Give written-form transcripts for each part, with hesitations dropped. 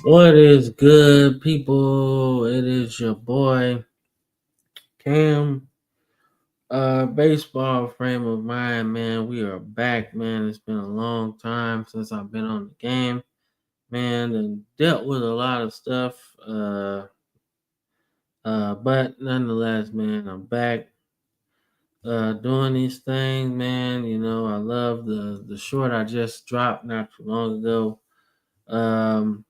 What is good, people? It is your boy Cam. Baseball frame of mind, man. We are back, man. It's been a long time since I've been on the game, man, and dealt with a lot of stuff. But nonetheless, man, I'm back. Doing these things, man. You know, I love the short I just dropped not too long ago. Um,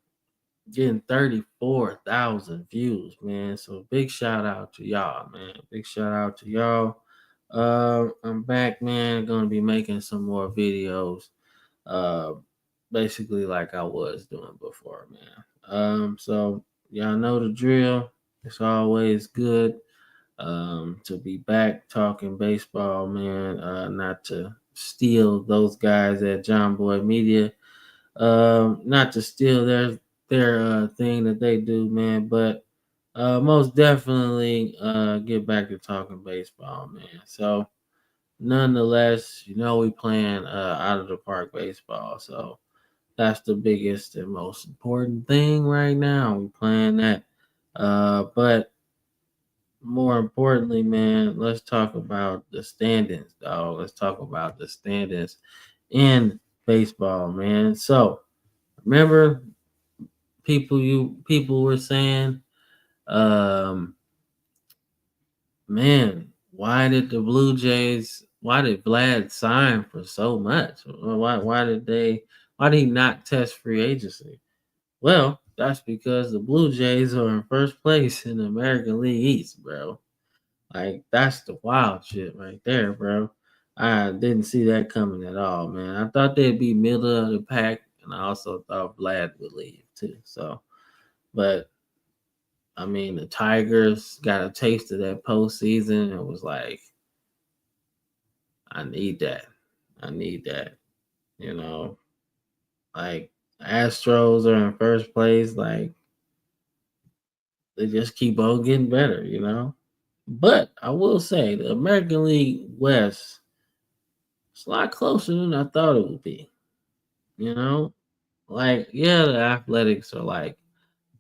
Getting 34,000 views, man. So big shout out to y'all, man. Big shout out to y'all. I'm back, man. Gonna be making some more videos. Uh, Basically like I was doing before, man. So y'all know the drill. It's always good to be back talking baseball, man. Not to steal those guys at John Boy Media, not to steal their thing that they do, man, but most definitely get back to talking baseball, man. So nonetheless, you know we playing out of the park baseball, so that's the biggest and most important thing right now. We playing that, but more importantly, man, let's talk about the standings, dog. Let's talk about the standings in baseball, man. So remember people were saying, um, man, why did Vlad sign for so much? Why did he not test free agency? Well, that's because the Blue Jays are in first place in the American League East, bro. Like that's the wild shit right there, bro. I didn't see that coming at all, man. I thought they'd be middle of the pack, and I also thought Vlad would leave too. So, but I mean, the Tigers got a taste of that postseason and was like, I need that. I need that. You know, like Astros are in first place. Like they just keep on getting better, you know. But I will say the American League West is a lot closer than I thought it would be. You know, like yeah, the Athletics are like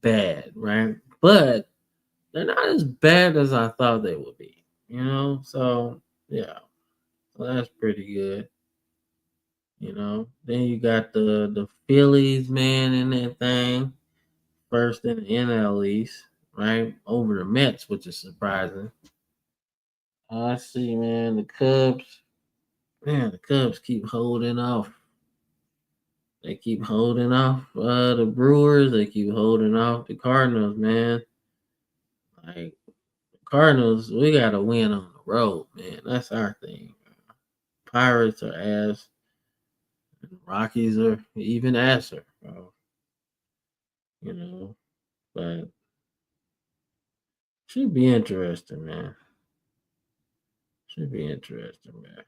bad, right? But they're not as bad as I thought they would be. You know, so yeah. Well, that's pretty good. You know. Then you got the Phillies, man, in that thing. First in the NL East, right? Over the Mets, which is surprising. I see, man. The Cubs, man, the Cubs keep holding off. They keep holding off the Brewers. They keep holding off the Cardinals, man. Like Cardinals, we gotta win on the road, man. That's our thing. Pirates are ass. Rockies are even asser, bro. You know, but should be interesting, man. Should be interesting, man.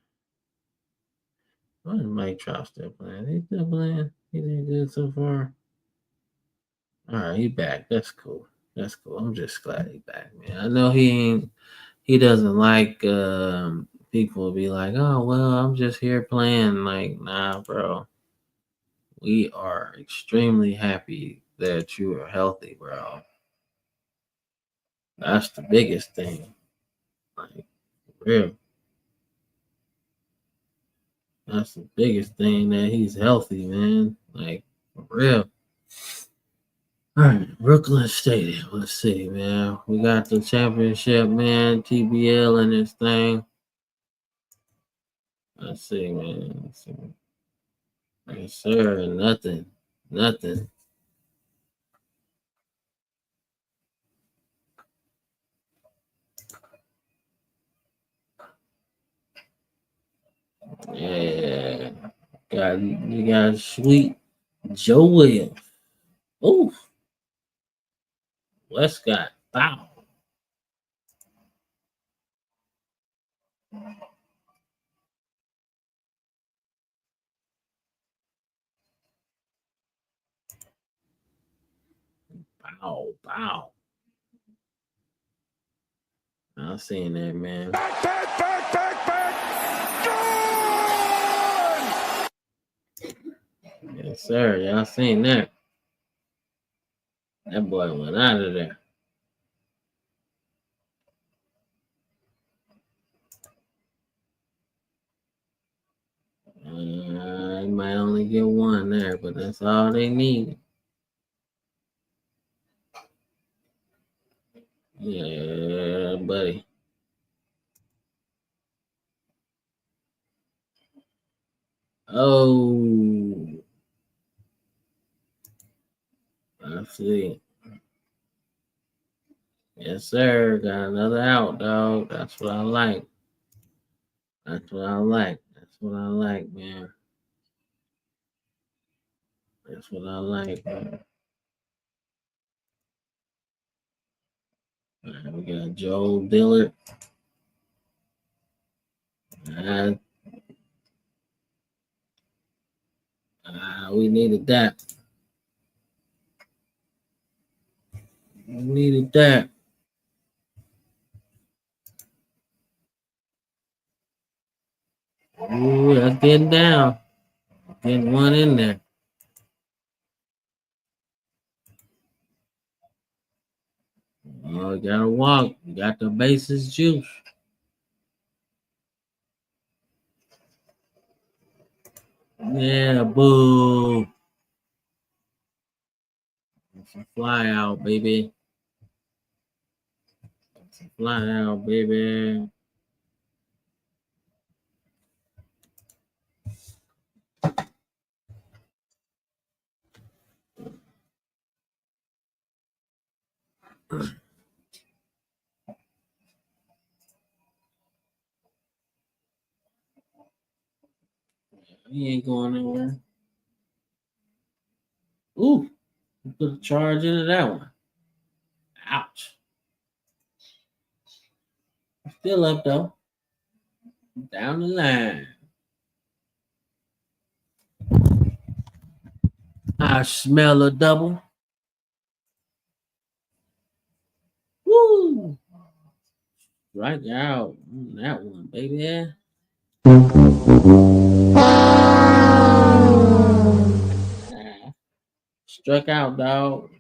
Why is Mike Trout still playing? He's still playing. He did good so far. All right, he back. That's cool. That's cool. I'm just glad he back, man. I know he ain't. He doesn't like people be like, oh well, I'm just here playing. Like, nah, bro. We are extremely happy that you are healthy, bro. That's the biggest thing. Like, for real. That's the biggest thing that he's healthy, man. Like, for real. All right, Brooklyn Stadium. Let's see, man. We got the championship, man. TBL and this thing. Let's see, man. Let's see. Yes, sir. Nothing. Nothing. Yeah. You got sweet Joe Williams. Ooh, Westcott. Bow. Bow. Bow. I seen that, man. Yes, sir. Y'all seen that. That boy went out of there. He might only get one there, but that's all they need. Yeah, buddy. Oh, I see. Yes, sir. Got another out, dog. That's what I like. That's what I like. That's what I like, man. That's what I like, man. All right, we got Joel Dillard. Uh, we needed that. We needed that. Ooh, that's getting down. Getting one in there. Oh, you gotta walk. You got the bases juice. Yeah, boo. It's a fly out, baby. It's a fly out, baby. He ain't going nowhere. Ooh, put a charge into that one. Ouch. Still up though. Down the line. I smell a double. Woo! Right out on that one, baby. Ah, struck out, dog.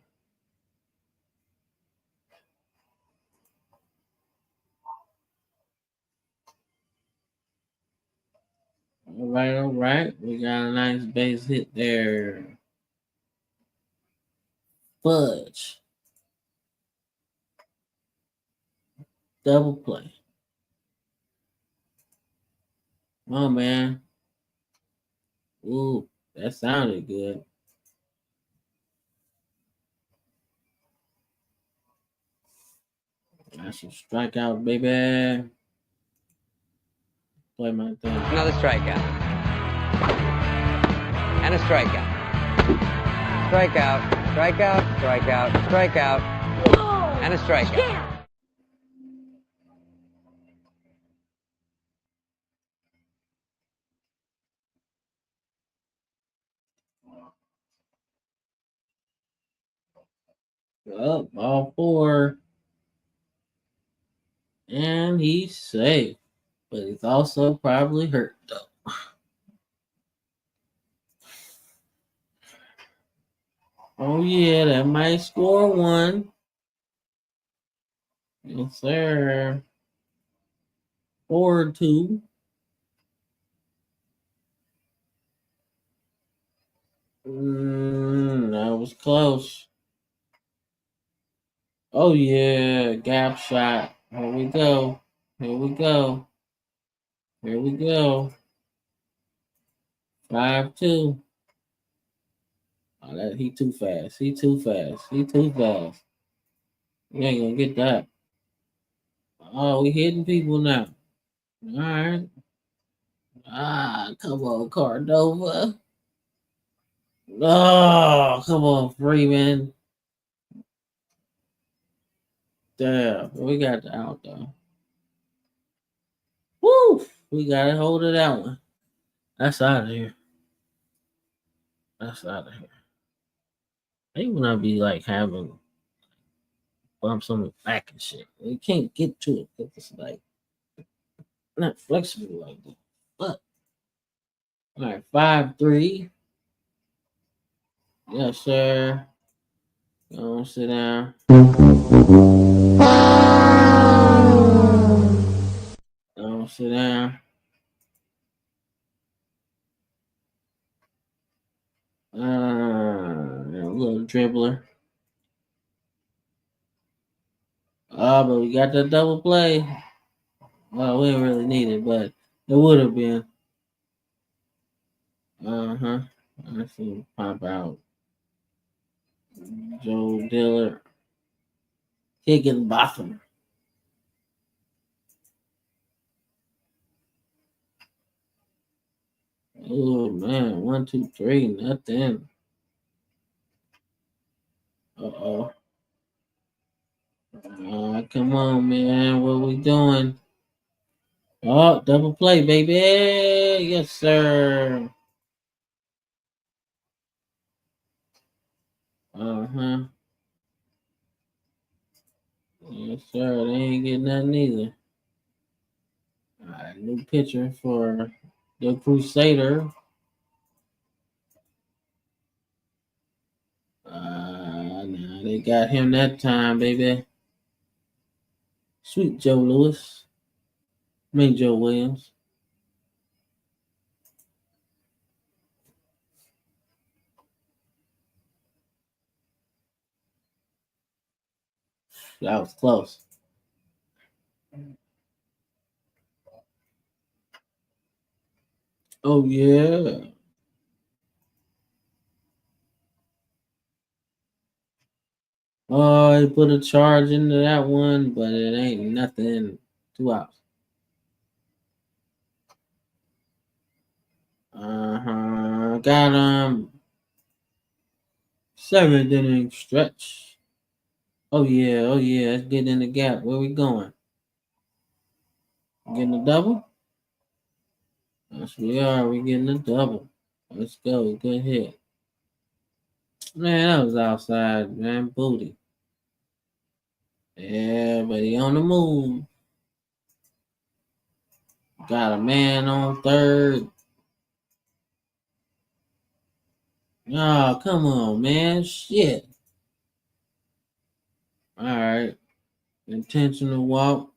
All right, all right. We got a nice base hit there. Fudge. Double play. Come on, man. Ooh, that sounded good. That's a strikeout, baby. Play my thing. Another strikeout. And a strikeout. Strikeout, strikeout, strikeout, strikeout. Whoa, and a strikeout. Yeah. Up, all four. And he's safe. But he's also probably hurt, though. Oh, yeah, that might score one. Yes, sir. 4-2. That was close. Oh, yeah, gap shot. Here we go. Here we go. Here we go. 5-2. Oh, he too fast. He too fast. He too fast. You ain't gonna get that. Oh, we hitting people now. All right. Come on, Cordova. Oh, come on, Freeman. Damn, we got the out though. Woo! We gotta hold it that one. That's out of here. That's out of here. They wanna be like having bumps on the back and shit. You can't get to it because it's like not flexible like that. But all right, 5-3. Yes, sir. Go on, sit down. Go on, sit down. Little dribbler. But we got that double play. Well, we didn't really need it, but it would have been. Uh-huh. I see pop out. Joe Diller. Kicking bottom. Oh man, 1, 2, 3, nothing. Uh-oh. Come on, man. What we doing? Oh, double play, baby. Yes, sir. Uh-huh. Yes, sir. They ain't getting nothing either. All right, new pitcher for the Crusader. Nah, they got him that time, baby. Sweet Joe Lewis. I mean Joe Williams. That was close. Oh yeah. Oh, he put a charge into that one, but it ain't nothing. 2 outs. Got him. 7th inning stretch. Oh yeah, oh yeah. Let's get in the gap. Where we going? Getting a double? Yes, we are. We getting a double. Let's go. Good hit. Man, that was outside, man. Booty. Yeah, but he on the move. Got a man on third. Oh, come on, man. Shit. All right. Intentional walk.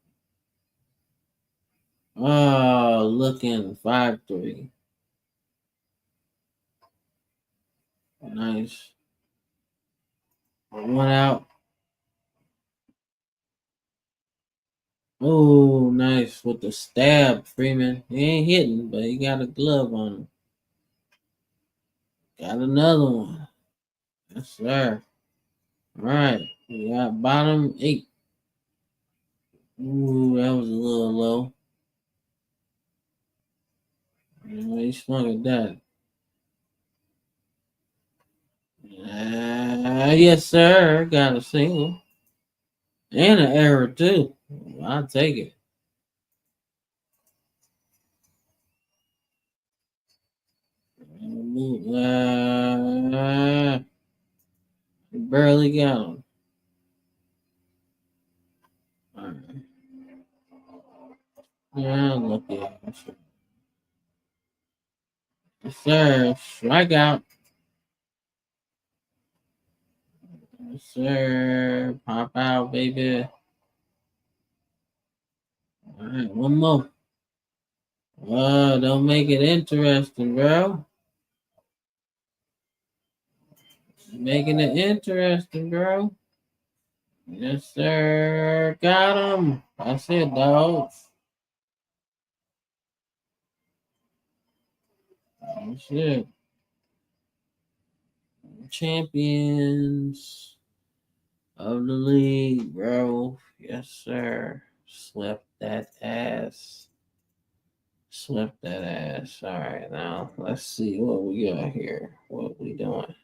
Oh, looking 5-3. Nice. 1 out. Oh, nice with the stab, Freeman. He ain't hitting, but he got a glove on him. Got another one. Yes, sir. All right. We got bottom 8. Ooh, that was a little low. He swung at that. Yes, sir. Got a single. And an error, too. I'll take it. Barely got him. All right. Yeah, look at him. Yes, sir. Strikeout. Yes, sir. Pop out, baby. All right, one more. Don't make it interesting, bro. Making it interesting, bro. Yes, sir. Got him. That's it, dog. That's it. Champions of the league, bro. Yes, sir. Swept that ass. Swept that ass. All right, now let's see what we got here. What we doing?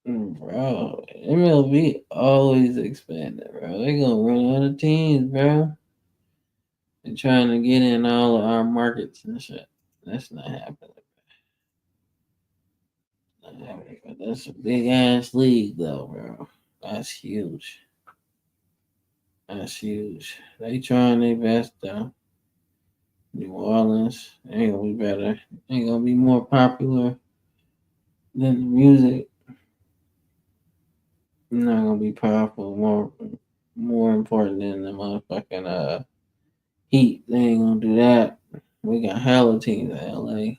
Bro, MLB always expanding, bro. They gonna run out of teams, bro. They're trying to get in all of our markets and shit. That's not happening. Not happening. But that's a big ass league, though, bro. That's huge. That's huge. They trying their best, though. New Orleans ain't gonna be better. Ain't gonna be more popular than the music. not gonna be powerful. More important than the motherfucking Heat. They ain't gonna do that. We got hella teams in LA.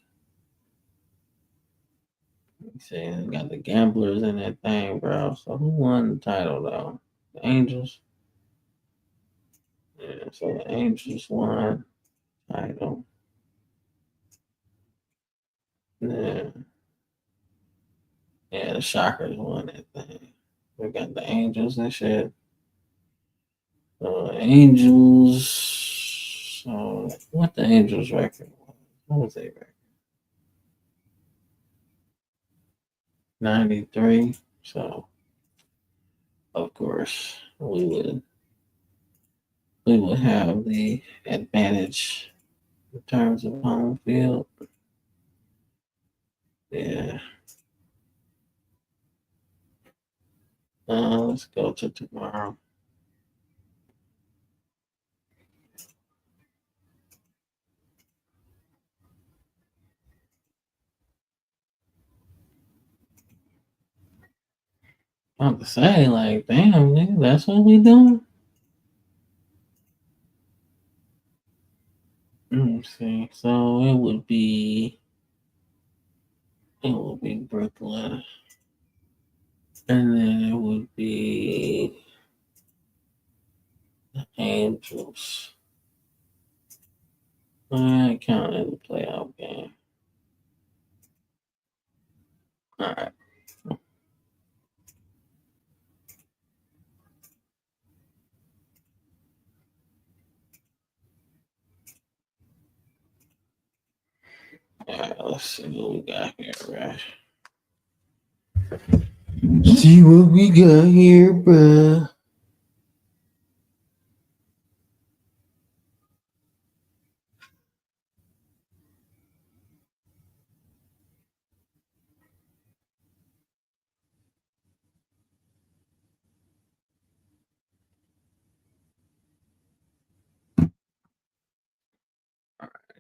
See, we got the gamblers in that thing, bro. So who won the title though? The Angels. Yeah, so the Angels won title. Yeah, yeah, the Shockers won that thing. We got the Angels and shit. Angels. So what the Angels record was? What was their record? 93. So of course we would have the advantage in terms of home field. Yeah. Let's go to tomorrow. I'm to say, like, damn, nigga, that's what we doing. Let's see. So it would be Brooklyn, and then it would be the Angels. I counted the playoff game. All right. All right, let's see what we got here, right? See what we got here, bruh.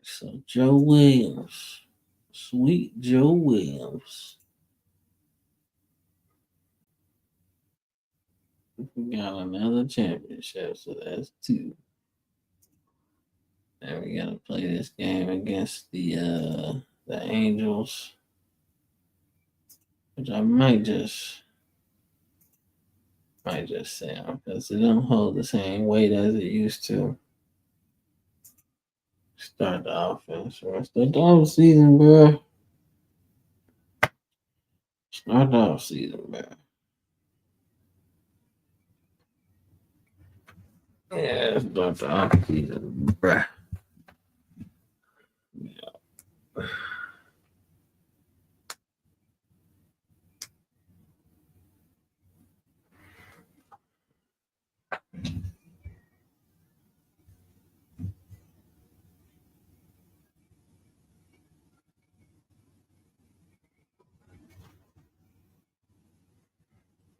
So Joe Williams, sweet Joe Williams. We got another championship, so that's two. And we gotta play this game against the Angels, which I might just say because it don't hold the same weight as it used to. Start the offense, bro. Start the off season, bro. Start the off season, bro. Yeah, start the off season, bro.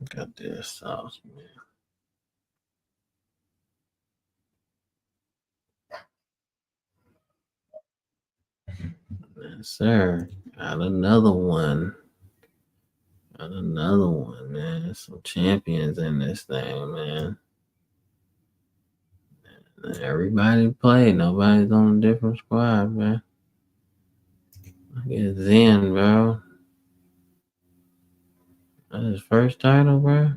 Got this sauce, man. Yes, sir. Got another one. Got another one, man. Some champions in this thing, man. Everybody play. Nobody's on a different squad, man. Get Zen, bro. That's his first title, bro.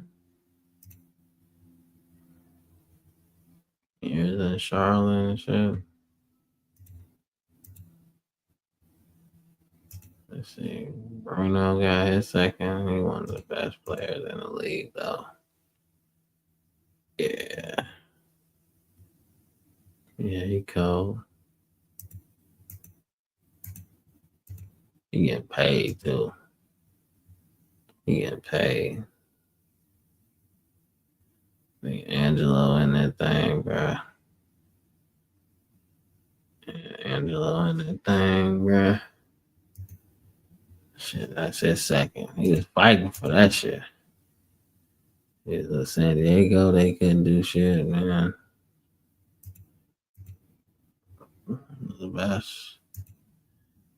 Years in Charlotte and shit. Let's see. Bruno got his second. He one of the best players in the league, though. Yeah. Yeah, he cold. He getting paid, too. He getting paid. Angelo in that thing, bro. Angelo in that thing, bro. Shit, that's his second. He was fighting for that shit. He was in San Diego. They couldn't do shit, man. The best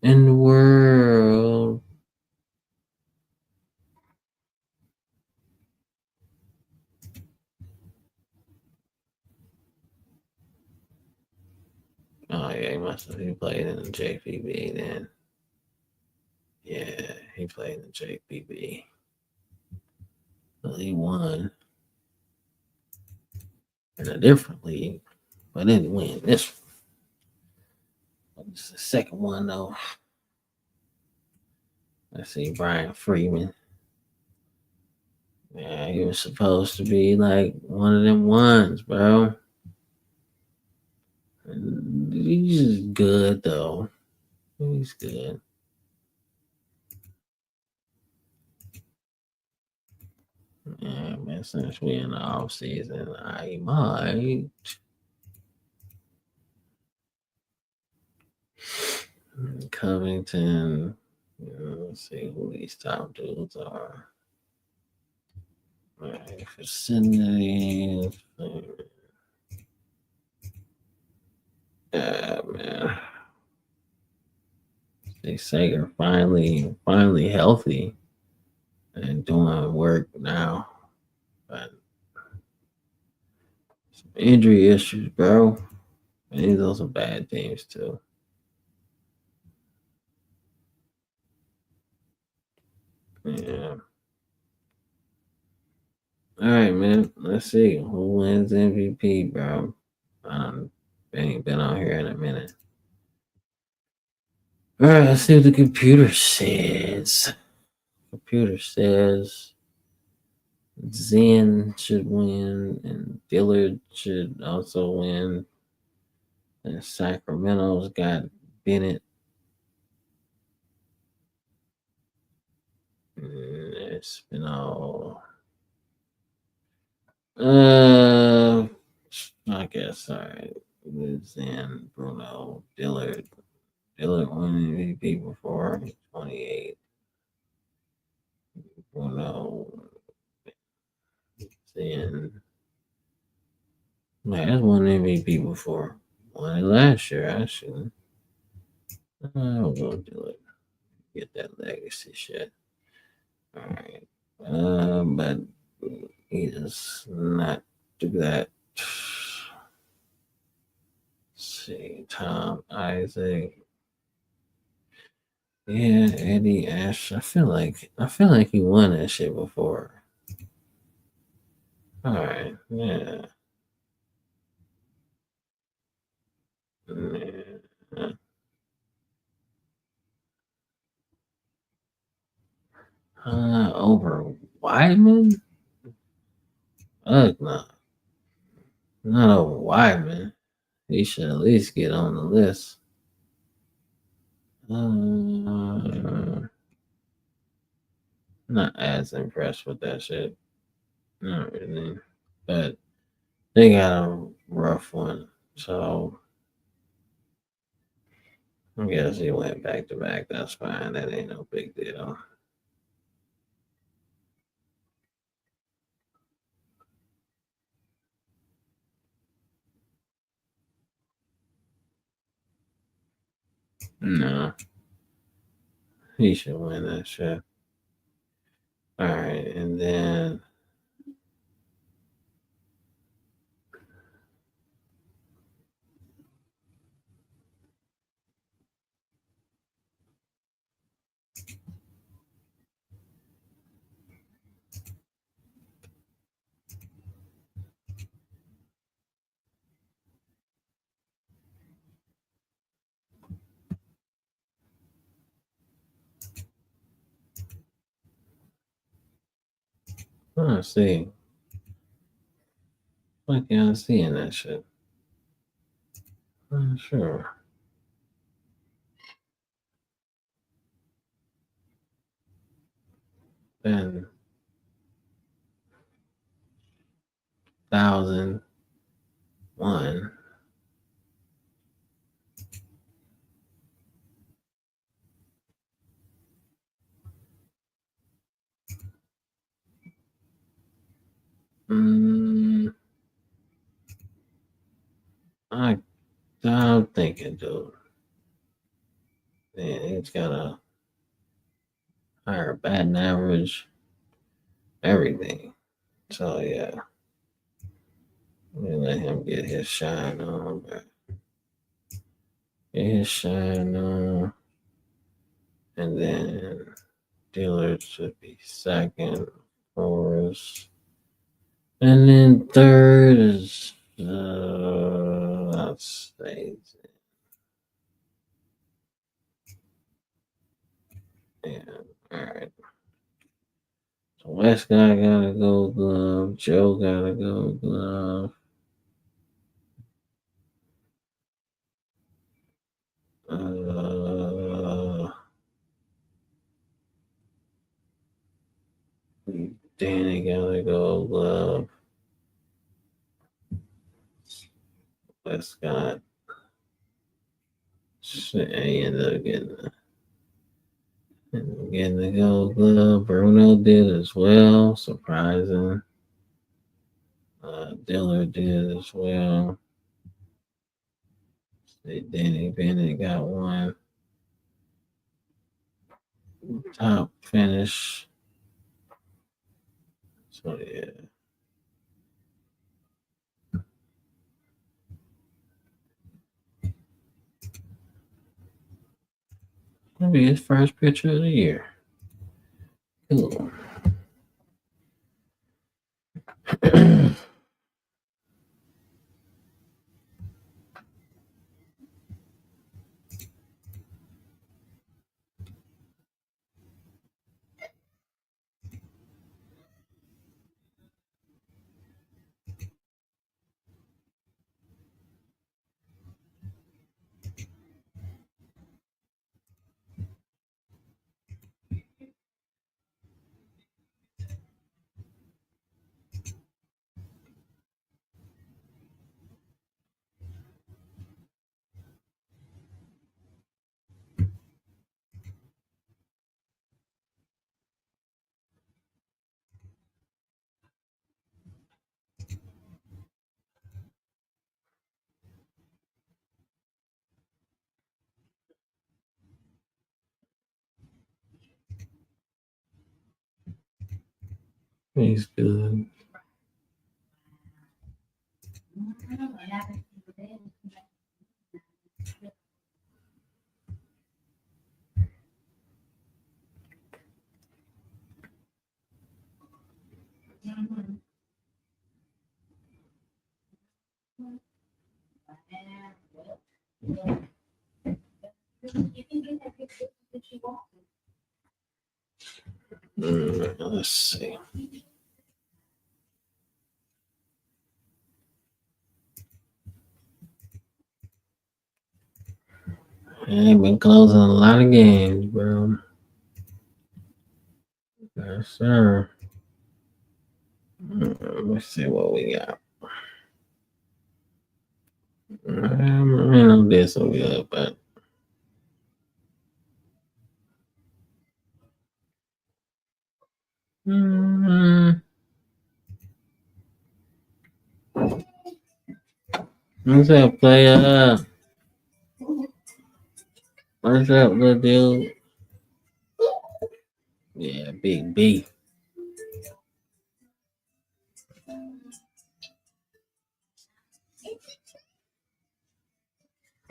in the world. yeah, he played in the JPB then. Yeah, he played in the JPB. Well, he won in a different league, but didn't win this one. It's the second one though. Let's see, Brian Freeman. Yeah, he was supposed to be like one of them ones, bro. He's good though. He's good. Yeah, man. Since we in the off season, I might Covington. Let's see who these top dudes are. Right, vicinity. Yeah, man. They say they're finally healthy and doing work now, but some injury issues, bro. And these are some bad teams too. Yeah. All right, man. Let's see who wins MVP, bro. Ain't been on here in a minute. All right, let's see what the computer says. Computer says Zen should win and Dillard should also win. And Sacramento's got Bennett. It's been all. Uh, I guess all right. Zen, Bruno, Dillard. Dillard won MVP before 28. Bruno, Zen. Man, that's won MVP before. Won it last year, actually. I'll go Dillard. Get that legacy shit. All right. But he does not do that. Let's see, Tom Isaac. Yeah, Eddie Ash. I feel like he won that shit before. All right, yeah. Yeah. Over Weidman? No, not over Weidman. He should at least get on the list. Not as impressed with that shit. Not really. But they got a rough one. So I guess he went back to back. That's fine. That ain't no big deal. No, he should win that shit. All right, and then let's see. Like y'all seeing that shit? Sure. Then 1,001. Mm, I I'm thinking, dude. Man, he's got a higher batting average, everything. So yeah, let me let him get his shine on. But get his shine on. And then Dillard should be second, of course. And then third is let's say, yeah, all right. So West guy gotta go glove. Joe gotta go glove. Uh, Danny gotta go glove. West got shit. He ended up getting the gold glove. Bruno did as well. Surprising. Dillard did as well. Danny Bennett got one top finish. So yeah. That'll be his first picture of the year. Cool. He's good. Let's see. I ain't been closing a lot of games, bro. Yes, sir. Let's see what we got. I'm this so good, but what's up, player? What's up, little dude? Yeah, Big B.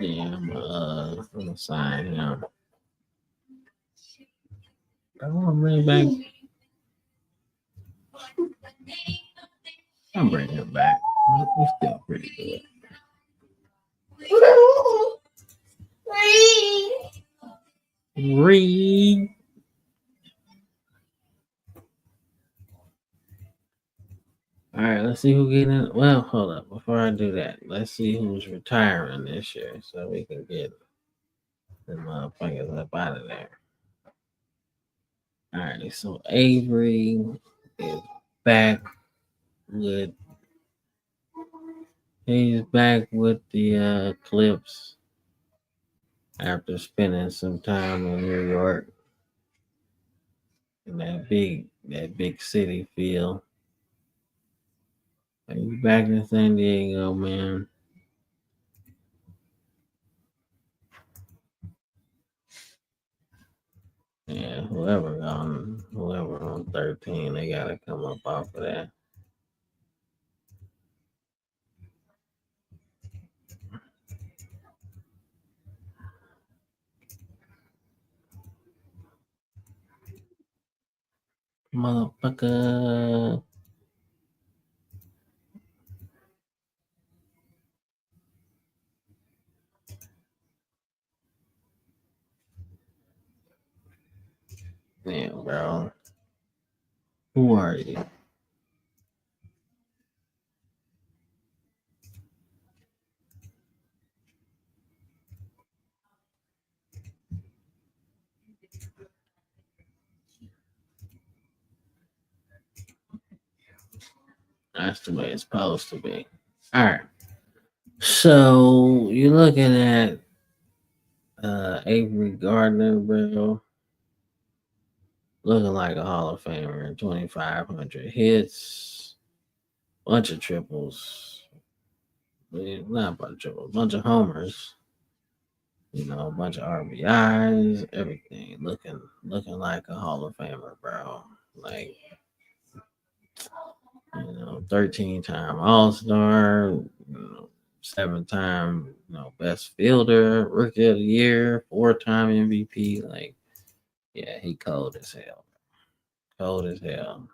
Yeah, I'm gonna sign him. I want to bring back. I'm bringing him back. He's still pretty good. Reed. All right, let's see who getting. Well, hold up. Before I do that, let's see who's retiring this year, so we can get the motherfuckers up out of there. All right, so Avery is back with. He's back with the Clips after spending some time in New York in that big city feel. He's back in San Diego, man. Yeah, whoever on 13, they gotta come up off of that. motherfucker. Yeah, bro. Who are you? That's the way it's supposed to be. All right. So you're looking at Avery Gardner, bro, looking like a Hall of Famer. 2,500 hits, bunch of triples. Not a bunch of triples, bunch of homers. A bunch of RBIs, everything. Looking like a Hall of Famer, bro. Like 13-time All Star, 7-time, best fielder, rookie of the year, 4-time MVP. Like, yeah, he cold as hell. Cold as hell.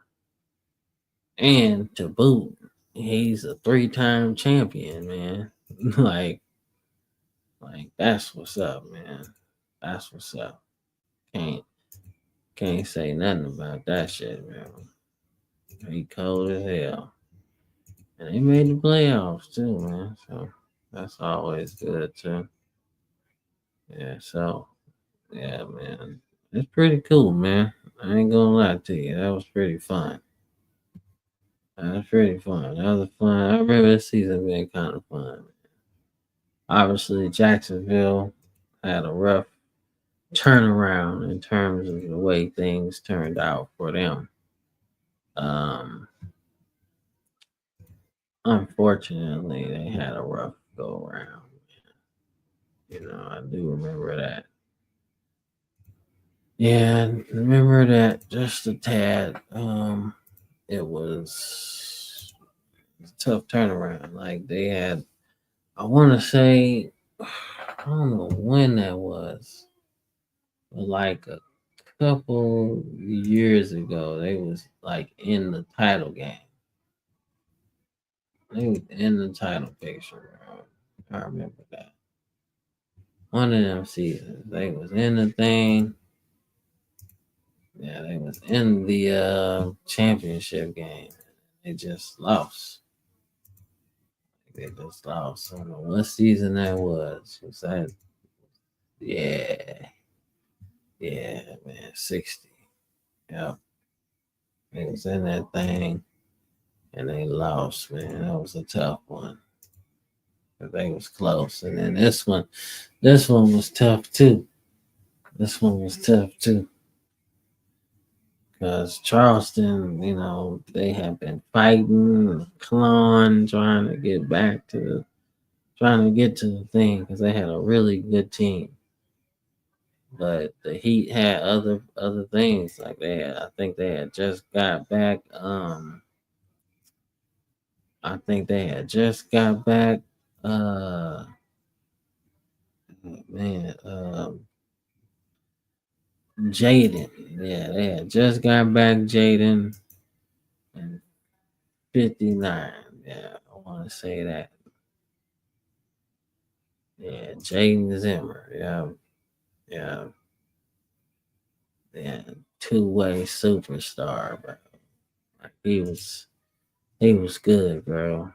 And to boot, he's a 3-time champion, man. like, like that's what's up, man. That's what's up. Can't can't say nothing about that shit, man. He cold as hell. And they made the playoffs too, man. So that's always good too. Yeah, so yeah, man. It's pretty cool, man. I ain't gonna lie to you. That was pretty fun. That was pretty fun. That was fun. I remember this season being kind of fun. Obviously, Jacksonville had a rough turnaround in terms of the way things turned out for them. Um, Unfortunately, they had a rough go around. I do remember that. Yeah, remember that just a tad. It was a tough turnaround. Like they had, I want to say, I don't know when that was, but like a couple years ago, they was like in the title game. They was in the title picture. I remember that. One of them seasons, they was in the thing. Yeah, they was in the championship game. They just lost. They just lost. I don't know what season that was. Was that? Yeah, yeah, man, 60. Yeah, they was in that thing and they lost. Man, that was a tough one. But they was close. And then this one was tough too. This one was tough too. Because Charleston, they have been fighting, clawing, trying to get to the thing because they had a really good team. But the Heat had other things like I think they had just got back. I think they had just got back. Uh, man, Jaden. Yeah, they had just got back Jaden and 59. Yeah, I want to say that. Yeah, Jaden Zimmer. Yeah, yeah, yeah. Two-way superstar, bro. Like he was good, bro.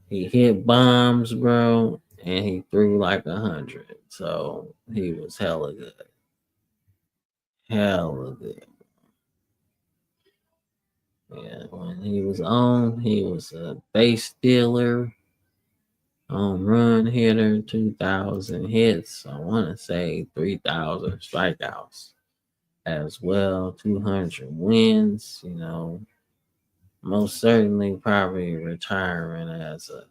He hit bombs, bro, and he threw like 100. So he was hella good. Hella good. Yeah, when he was on, he was a base stealer, home run hitter, 2,000 hits. I want to say 3,000 strikeouts as well, 200 wins. Most certainly probably retiring as a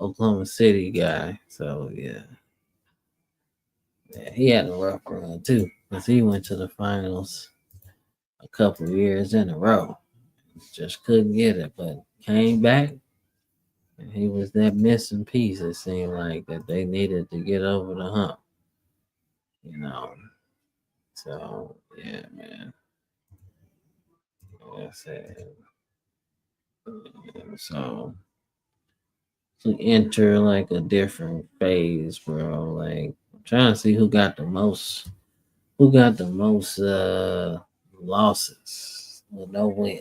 Oklahoma City guy. So yeah, he had a rough run too, because he went to the finals a couple years in a row. Just couldn't get it, but came back He was that missing piece. It seemed like that they needed to get over the hump. You know. So yeah, man. That's it. So to enter like a different phase, bro. Like I'm trying to see who got the most losses with no win.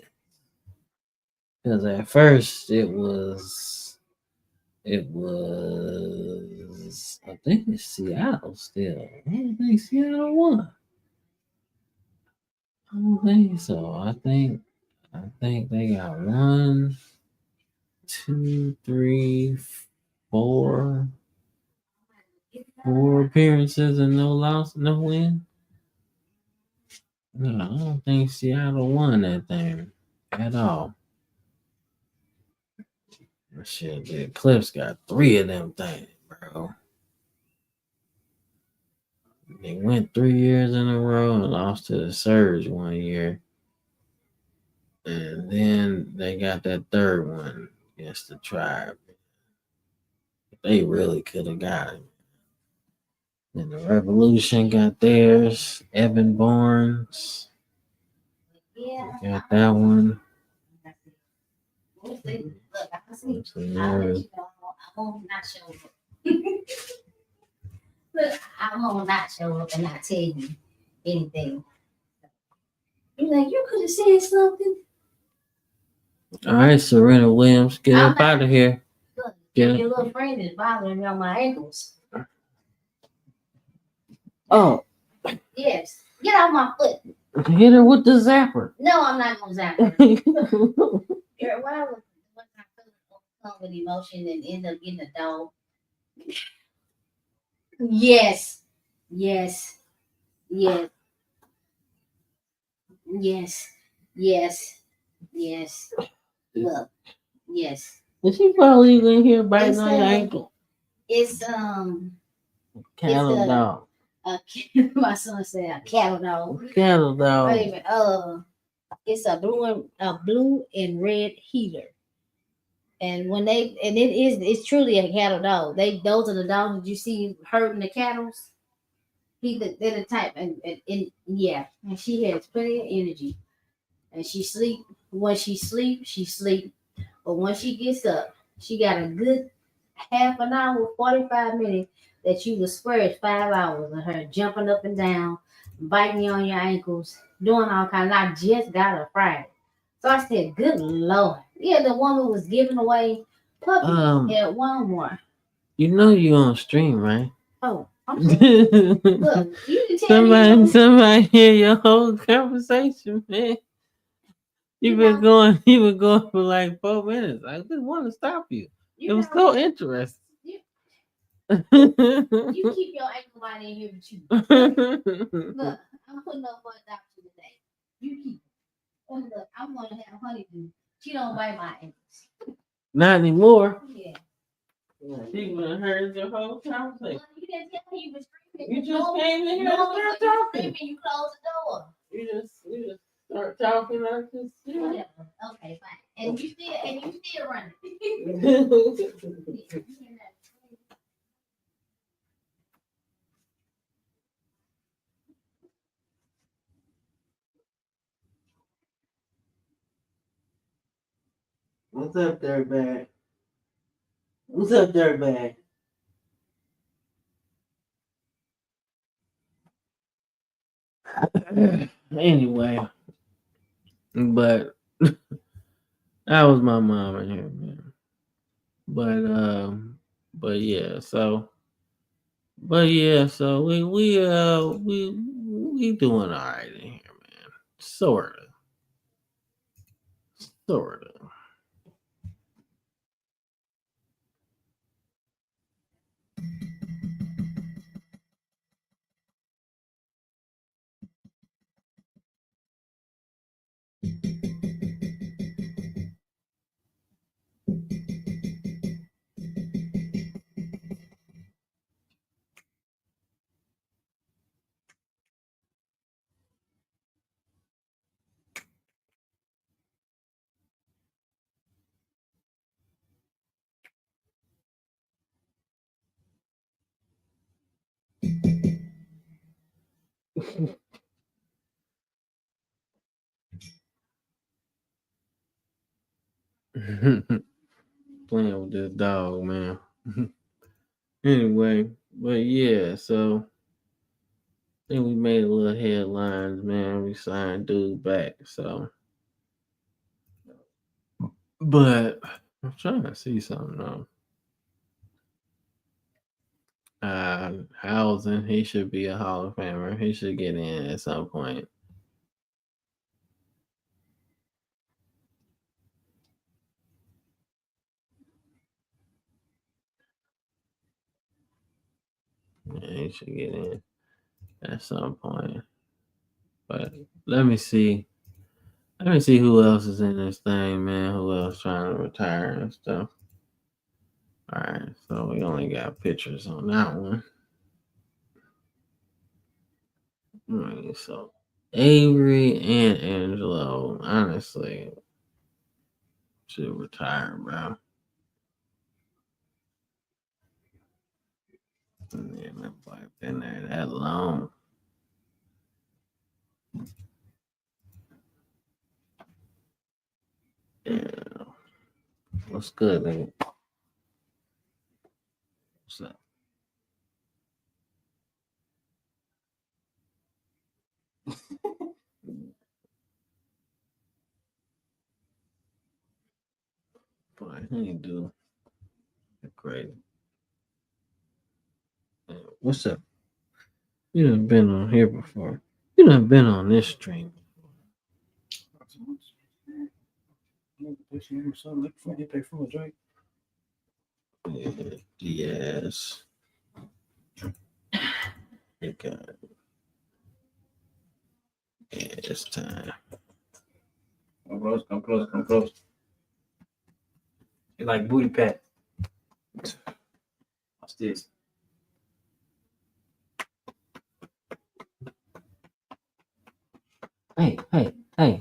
Because at first it was I think it's Seattle still. I don't think Seattle won. I don't think so. I think they got one, two, three, four, four appearances and no loss, no win. No, I don't think Seattle won that thing at all. Shit, the Clips got three of them things, bro. They went 3 years in a row and lost to the Surge one year. And then they got that third one against the Tribe. They really could have got him. Then the Revolution got theirs. Evan Barnes got that one. Look, I'm gonna not show up and not tell you anything. You like you could have said something. All right, Serena Williams, get up out of here. Look, Get your little friend is bothering me on my ankles. Oh, Yes, get off my foot. hit her with the zapper. No, I'm not gonna zap her. Why would I come with emotion and end up getting a dog? Yes, yes, yes, yes, yes, yes. Look, yes. Is she probably in here biting It's on your a- ankle? It's Cattle it's a- dog. my son said a cattle dog. Cattle Wait a dog. minute. It's a blue and red heater. And it's truly a cattle dog. Those are the dogs that you see herding the cattle. They're the type and yeah, and she has plenty of energy. And she sleep when she sleep. But when she gets up, she got a good half an hour, 45 minutes that you will swear it's 5 hours of her jumping up and down, biting you on your ankles, doing all kinds. I just got her Friday. So I said, good Lord. Yeah, the woman was giving away puppies at Walmart. You know you on stream, right? Oh, I'm sorry. Look, you can tell me. somebody hear your whole conversation, man. You been going for like 4 minutes. I didn't want to stop you. It was so interesting. You keep your ankle right in here with you. Look, I'm putting up for a doctor today. You keep it. And look, I'm gonna have honeydew. She don't bite my ankles. Not anymore. Yeah. She would have heard your whole conversation. Well, you didn't tell me you was screaming. You just came in here and started talking. You closed the door. You just start talking like this. Whatever. Okay, fine. And you still running. What's up, dirtbag? What's up, dirtbag? Anyway, but that was my mom in here, man. But yeah, so we doing all right in here, man. Sorta. Playing with this dog, man. Anyway, but yeah, so I think we made a little headlines, man. We signed dude back, so but I'm trying to see something though. Housing, he should be a Hall of Famer. He should get in at some point. Yeah, he should get in at some point. But let me see. Let me see who else is in this thing, man. Who else trying to retire and stuff. All right, so we only got pictures on that one. All right, so Avery and Angelo, honestly, should retire, bro. Man, that boy been there that long. Yeah, what's good, nigga? What's up? Boy, he ain't do great. What's up? You done been on here before. You done been on this stream. Yes. You got it. Yeah, it's time. Come close, come close, come close. You like booty pat. What's this? Hey,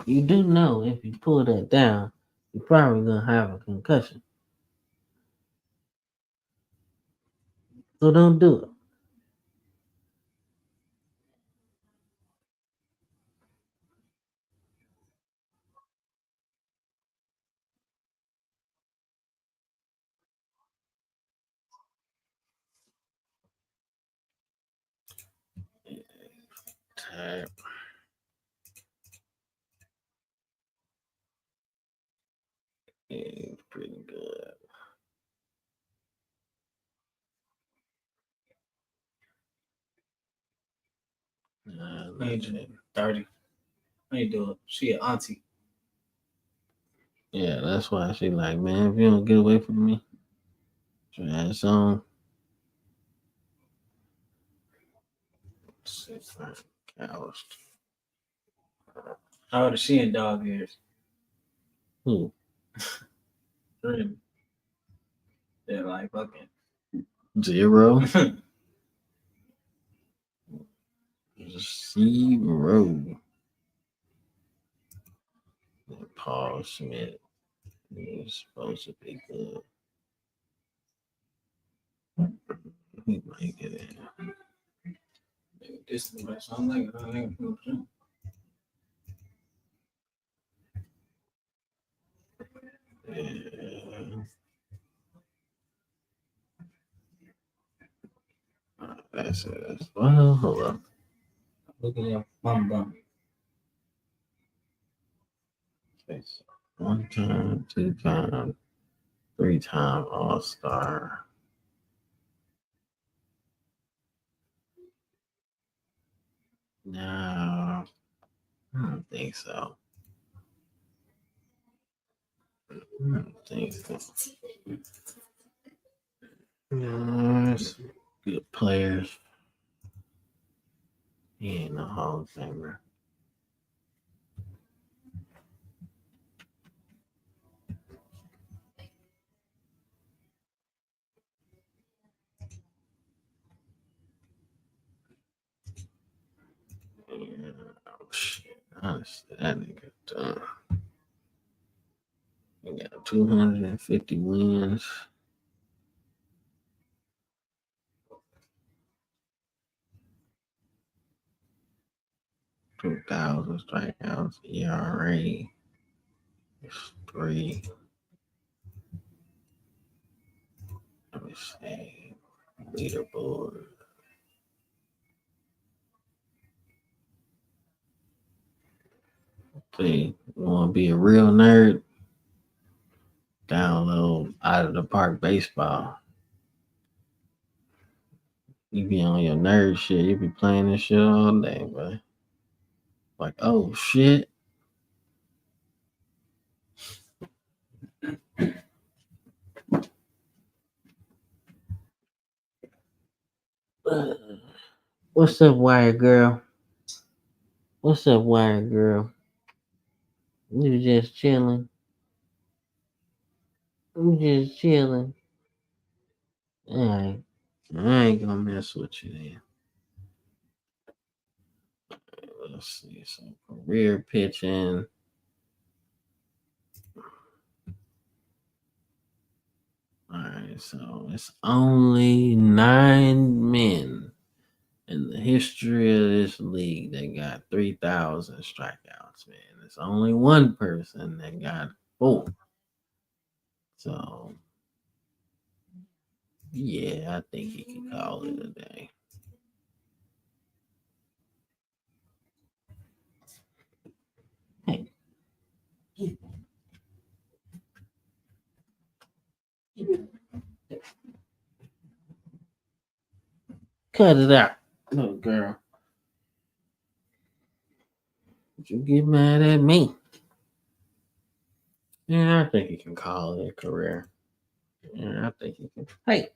you do know if you pull that down, you're probably gonna have a concussion. So don't do it. Tap. Yeah, pretty good. Legend 30. How you doing? She an auntie. Yeah, that's why she like, man, if you don't get away from me, your ass on. Cows. How old is she in dog years? Who? Really? They're like fucking 0. 0. Paul Schmidt is supposed to be good. He might get in. this is what I'm like. I ain't feel too. Yeah. That's it. Well, hold up. Look at your mom bum. Face. 1 time, 2 time, 3 time All Star. No, I don't think so. I don't think so. No, it's good players. He ain't no Hall of Famer. Yeah, oh shit. Honestly, that nigga done. He got 250 wins. 2,000 strikeouts. ERA is 3. Let me see. Leaderboard. See, you want to be a real nerd? Download Out of the Park Baseball. You be on your nerd shit. You be playing this shit all day, bro. Like, oh shit. What's up, Wire Girl? What's up, Wire Girl? You just chilling. You just chilling. Alright. I ain't gonna mess with you then. Let's see. Some career pitching. Alright, so it's only 9 men in the history of this league that got 3,000 strikeouts, man. It's only one person that got 4. So, yeah, I think you can call it a day. Hey. Cut it out, little girl. You get mad at me. Yeah, I think you can call it a career. Yeah, I think you can. Hey,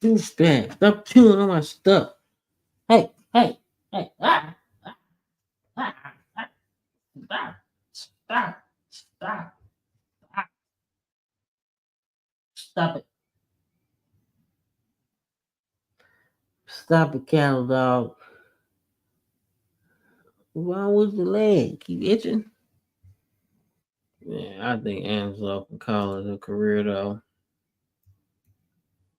douchebag. Stop chewing on my stuff. Hey. Stop. Stop it. Stop it, cattle dog. What's wrong with your leg? Keep itching? Yeah, I think Angelo can call it a career, though.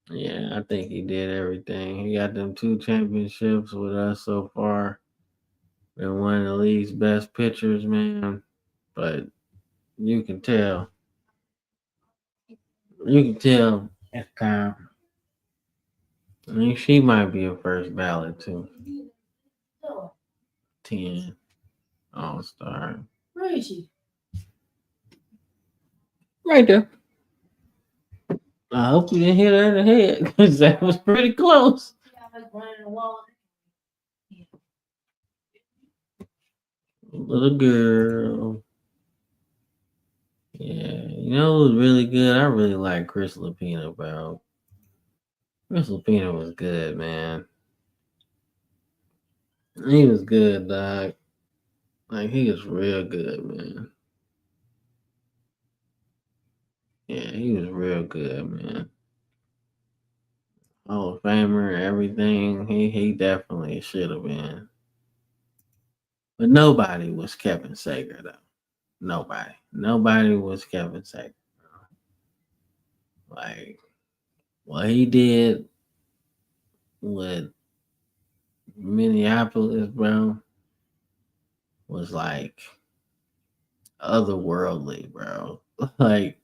Yeah, I think he did everything. He got them 2 championships with us so far. Been one of the league's best pitchers, man. But you can tell. It's time. I mean, she might be a first ballot, too. 10 All-Star. Where is she? Right there. I hope you didn't hit her in the head because that was pretty close. Little girl. Yeah, you know who was really good? I really like Chris Lapina, bro. Chris Lapina was good, man. He was good, dog. Like, he was real good, man. Yeah, he was real good, man. Hall of Famer, everything. He definitely should have been. But nobody was Kevin Sager, though. Nobody was Kevin Sager. Like, what he did with Minneapolis, bro, was like otherworldly, bro. like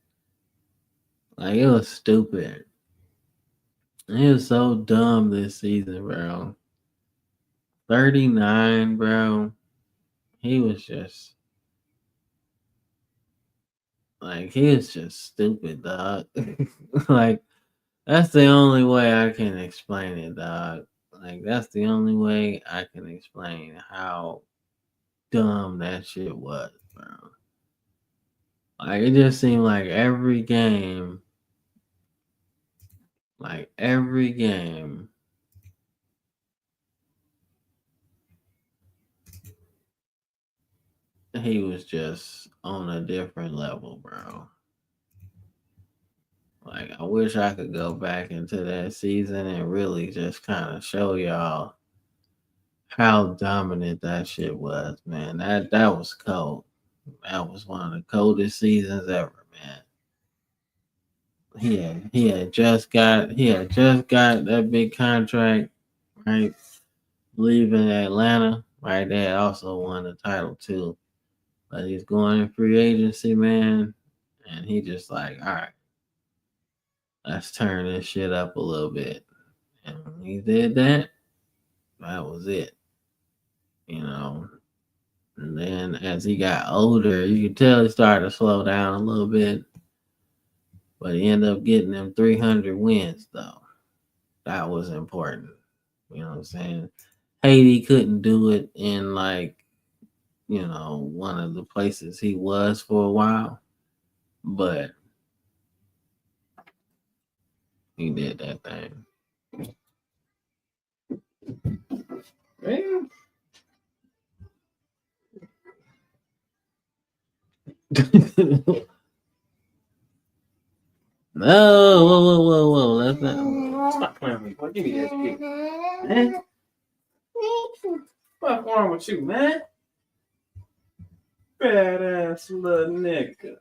it was stupid. It was so dumb this season, bro. 39, bro. He was just stupid, dog. Like, that's the only way I can explain it, dog. Like, that's the only way I can explain how dumb that shit was, bro. Like, it just seemed like every game, he was just on a different level, bro. Like, I wish I could go back into that season and really just kind of show y'all how dominant that shit was, man. That was cold. That was one of the coldest seasons ever, man. He had just got that big contract, right? leaving Atlanta, right? They had also won the title too. But he's going in free agency, man. And he just like, all right, let's turn this shit up a little bit. And when he did that, that was it. You know. And then as he got older, you could tell he started to slow down a little bit. But he ended up getting them 300 wins, though. That was important. You know what I'm saying? Haiti couldn't do it in, like, one of the places he was for a while. But he did that thing. Man. No, whoa. That's not. Stop playing with me. Boy, give me that shit. Man. What's wrong with you, man? Badass little nigga.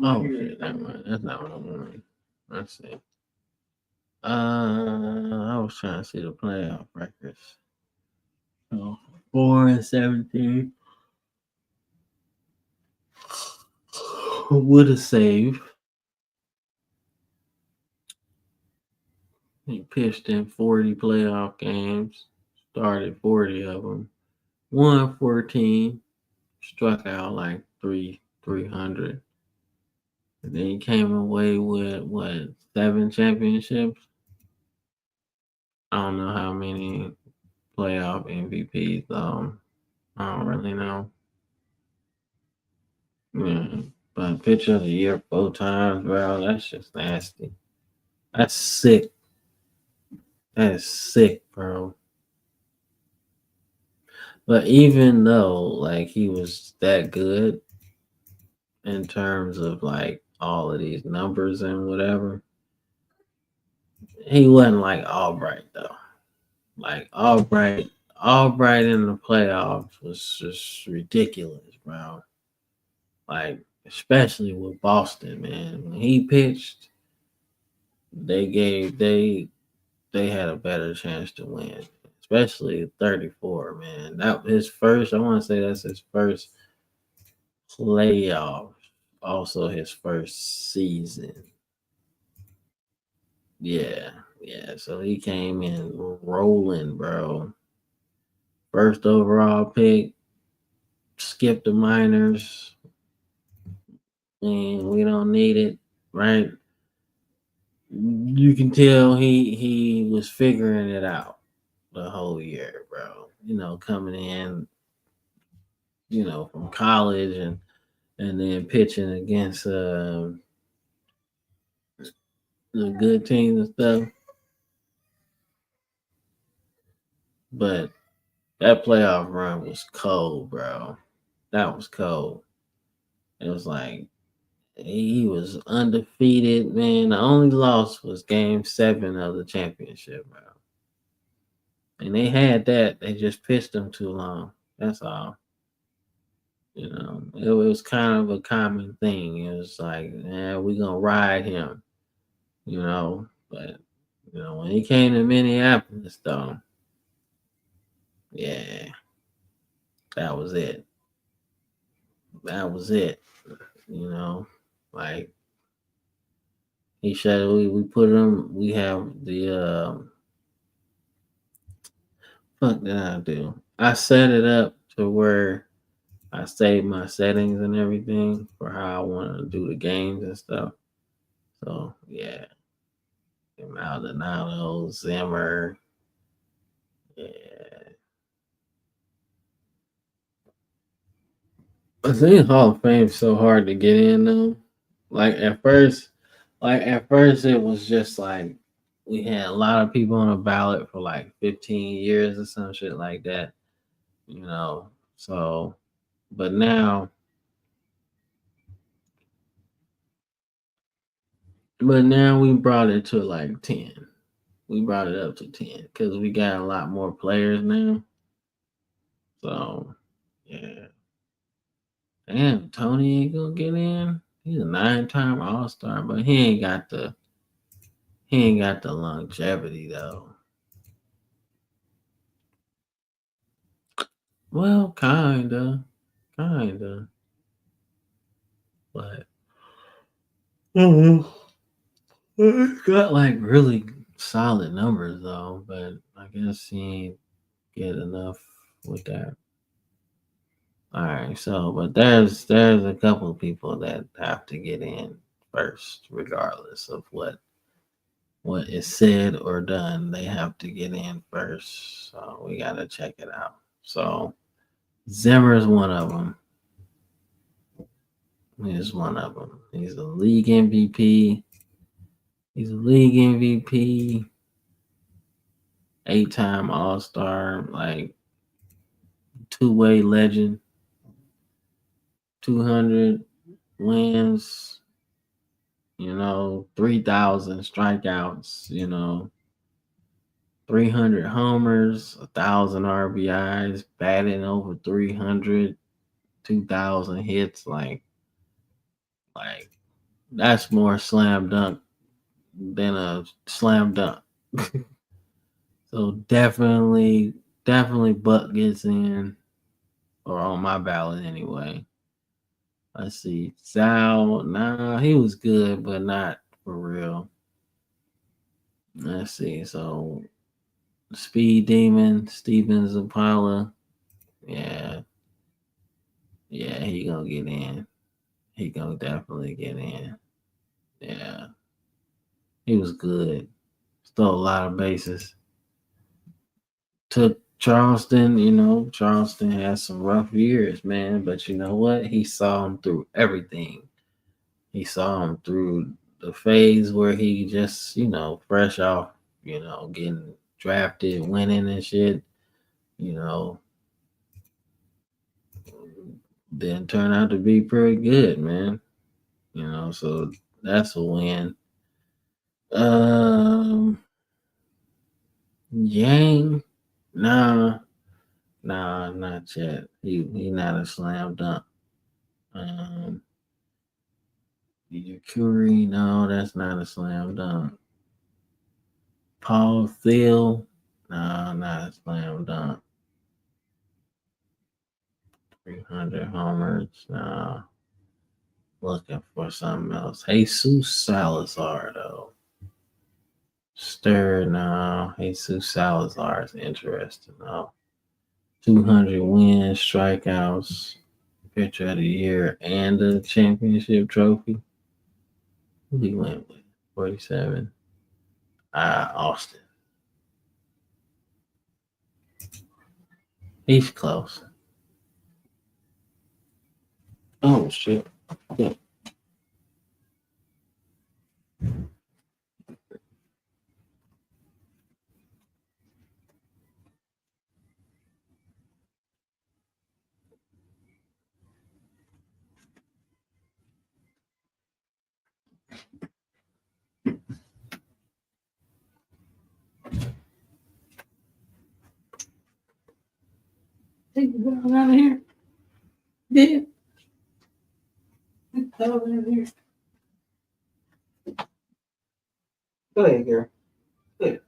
Oh, shit, never mind. That's not what I wanted. Let's see. I was trying to see the playoff records. So 4-17 with a save. He pitched in 40 playoff games, started 40 of them, won 14, struck out like 300. And then he came away with what 7 championships. I don't know how many playoff MVPs. I don't really know. Yeah, but pitcher of the year 4 times, bro. That's just nasty. That's sick. That is sick, bro. But even though like he was that good in terms of like all of these numbers and whatever, he wasn't like Albright though. Like Albright in the playoffs was just ridiculous, bro. Like especially with Boston, man. When he pitched, they had a better chance to win. Especially 34, man. That his first. I want to say that's his first playoff. Also his first season. Yeah. So he came in rolling, bro. First overall pick. Skipped the minors. And we don't need it, right? You can tell he was figuring it out the whole year, bro. Coming in, from college and then pitching against the good teams and stuff. But that playoff run was cold, bro. That was cold. It was like he was undefeated, man. The only loss was game 7 of the championship, bro. And they had that. They just pitched him too long. That's all. It was kind of a common thing. It was like, we're gonna ride him, But when he came to Minneapolis, though, yeah, that was it. That was it. Like he said, we put him. We have the fuck did I do? I set it up to where I save my settings and everything for how I want to do the games and stuff. So yeah, Maldonado, Zimmer, yeah. I think Hall of Fame's so hard to get in though. Like at first it was just like we had a lot of people on the ballot for like 15 years or some shit like that. So But now we brought it to like 10. We brought it up to 10 because we got a lot more players now. So yeah. Damn, Tony ain't gonna get in. He's a 9-time All-Star, but he ain't got the longevity though. Well, kinda, but he's got like really solid numbers though. But I guess he ain't get enough with that. All right, so but there's a couple of people that have to get in first, regardless of what is said or done. They have to get in first, so we gotta check it out. So Zimmer is one of them. He's one of them. He's a league MVP. He's a league MVP, 8-time All Star, like two-way legend, 200 wins, 3,000 strikeouts, 300 homers, 1,000 RBIs, batting over 300, 2,000 hits. Like that's more slam dunk than a slam dunk. So definitely Buck gets in, or on my ballot anyway. Let's see. Sal, nah, he was good, but not for real. Let's see. So Speed Demon, Steven Zapala. Yeah. Yeah, he gonna get in. He gonna definitely get in. Yeah. He was good. Stole a lot of bases. Took Charleston, Charleston had some rough years, man. But you know what? He saw him through everything. He saw him through the phase where he just, fresh off, getting drafted, winning and shit, you know, then turn out to be pretty good, man. So that's a win. Um, Yang, nah, not yet. He not a slam dunk. Um, Curry, no, that's not a slam dunk. Paul Thiel, no, not a slam dunk. 300 homers, no. Looking for something else. Jesus Salazar, though. Stir, no. Jesus Salazar is interesting, though. 200 wins, strikeouts, pitcher of the year, and the championship trophy. Who he went with? 47. Austin. He's close. Oh, shit. Yeah. Take the dog out of here. Yeah. Take the dog out of here. Go ahead, girl. Go ahead.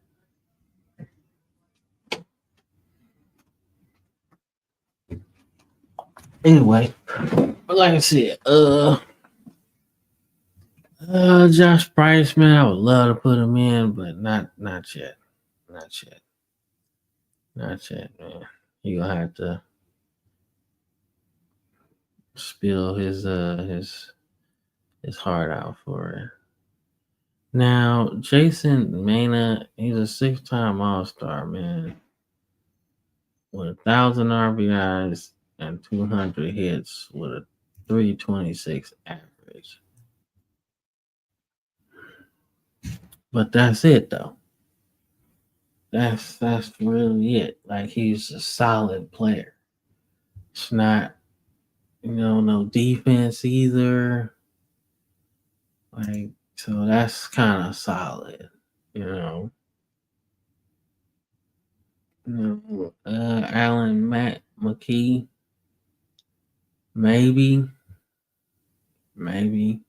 Anyway, like I said, Josh Price, man, I would love to put him in, but not yet. Not yet. Not yet, man. You gonna have to spill his heart out for it. Now, Jason Mena, he's a 6-time All-Star, man, with 1,000 RBIs and 200 hits with a 326 average. But that's it, though. That's really it. Like, he's a solid player. It's not no defense either. Like, so that's kind of solid, you know. Alan Matt McKee, maybe, maybe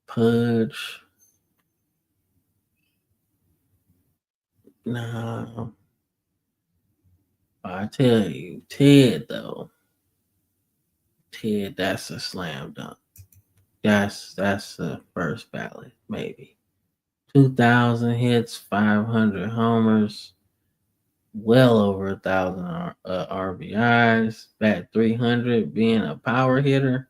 Pudge. No, I tell you, Ted though, Ted, that's a slam dunk. That's the first ballot, maybe. 2,000 hits, 500 homers, well over 1,000 RBIs, bat 300, being a power hitter.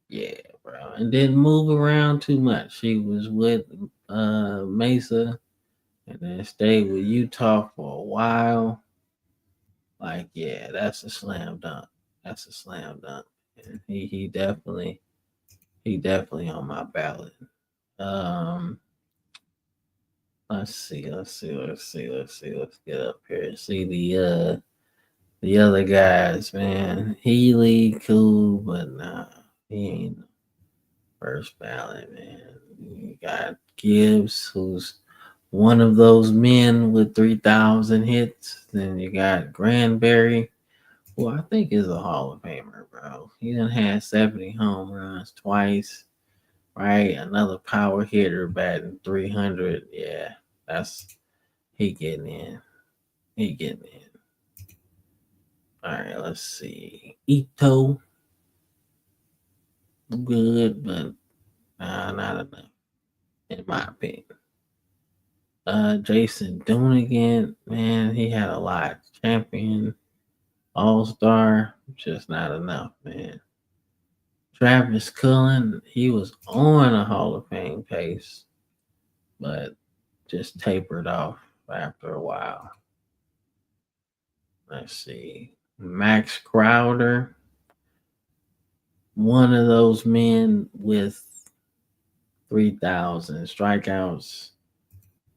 Yeah, bro, and didn't move around too much. He was with Mesa, and then stayed with Utah for a while. Like, yeah, that's a slam dunk. That's a slam dunk. And he definitely on my ballot. Um, let's get up here and see the other guys, man. Healy, cool, but nah, he ain't first ballot, man. You got Gibbs, who's one of those men with 3,000 hits. Then you got Granberry, who I think is a Hall of Famer, bro. He done had 70 home runs twice, right? Another power hitter batting 300. Yeah, that's he getting in. He getting in. All right, let's see. Ito, good, but not enough, in my opinion. Jason Doonigan, man, he had a lot. Champion, All Star, just not enough, man. Travis Cullen, he was on a Hall of Fame pace, but just tapered off after a while. Let's see. Max Crowder, one of those men with 3,000 strikeouts.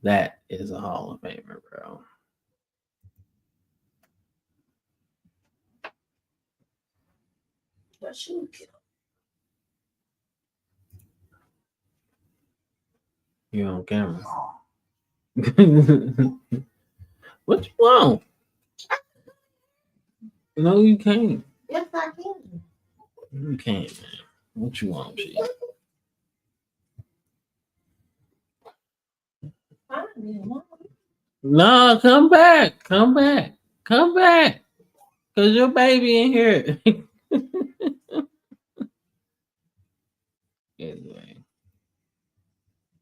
That is a Hall of Famer, bro. You on camera. What you want? No, you can't. Yes, I can. You can't, man. What you want, G? No, come back. Come back. Come back. Cause your baby in here. Anyway,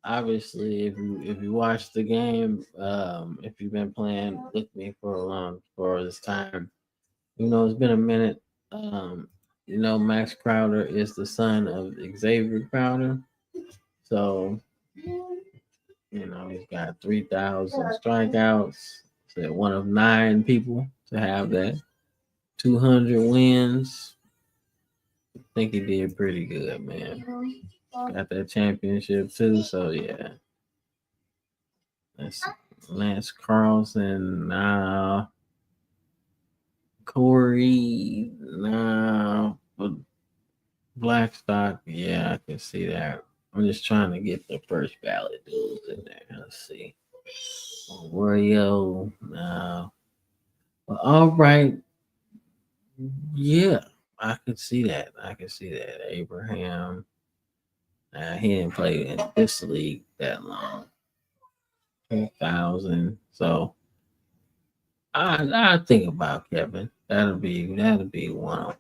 obviously, if you watch the game, if you've been playing with me for this time, it's been a minute. Um, Max Crowder is the son of Xavier Crowder, so he's got 3,000 strikeouts. Said one of 9 people to have that. 200 wins. I think he did pretty good, man. Got that championship too, so yeah. That's Lance Carlson, nah. Corey, nah. But Blackstock, yeah, I can see that. I'm just trying to get the first ballot dudes in there. Let's see. Wario, nah. But all right, yeah, I could see that. I could see that. Abraham, he didn't play in this league that long. 2,000. So I think about Kevin. That'll be one.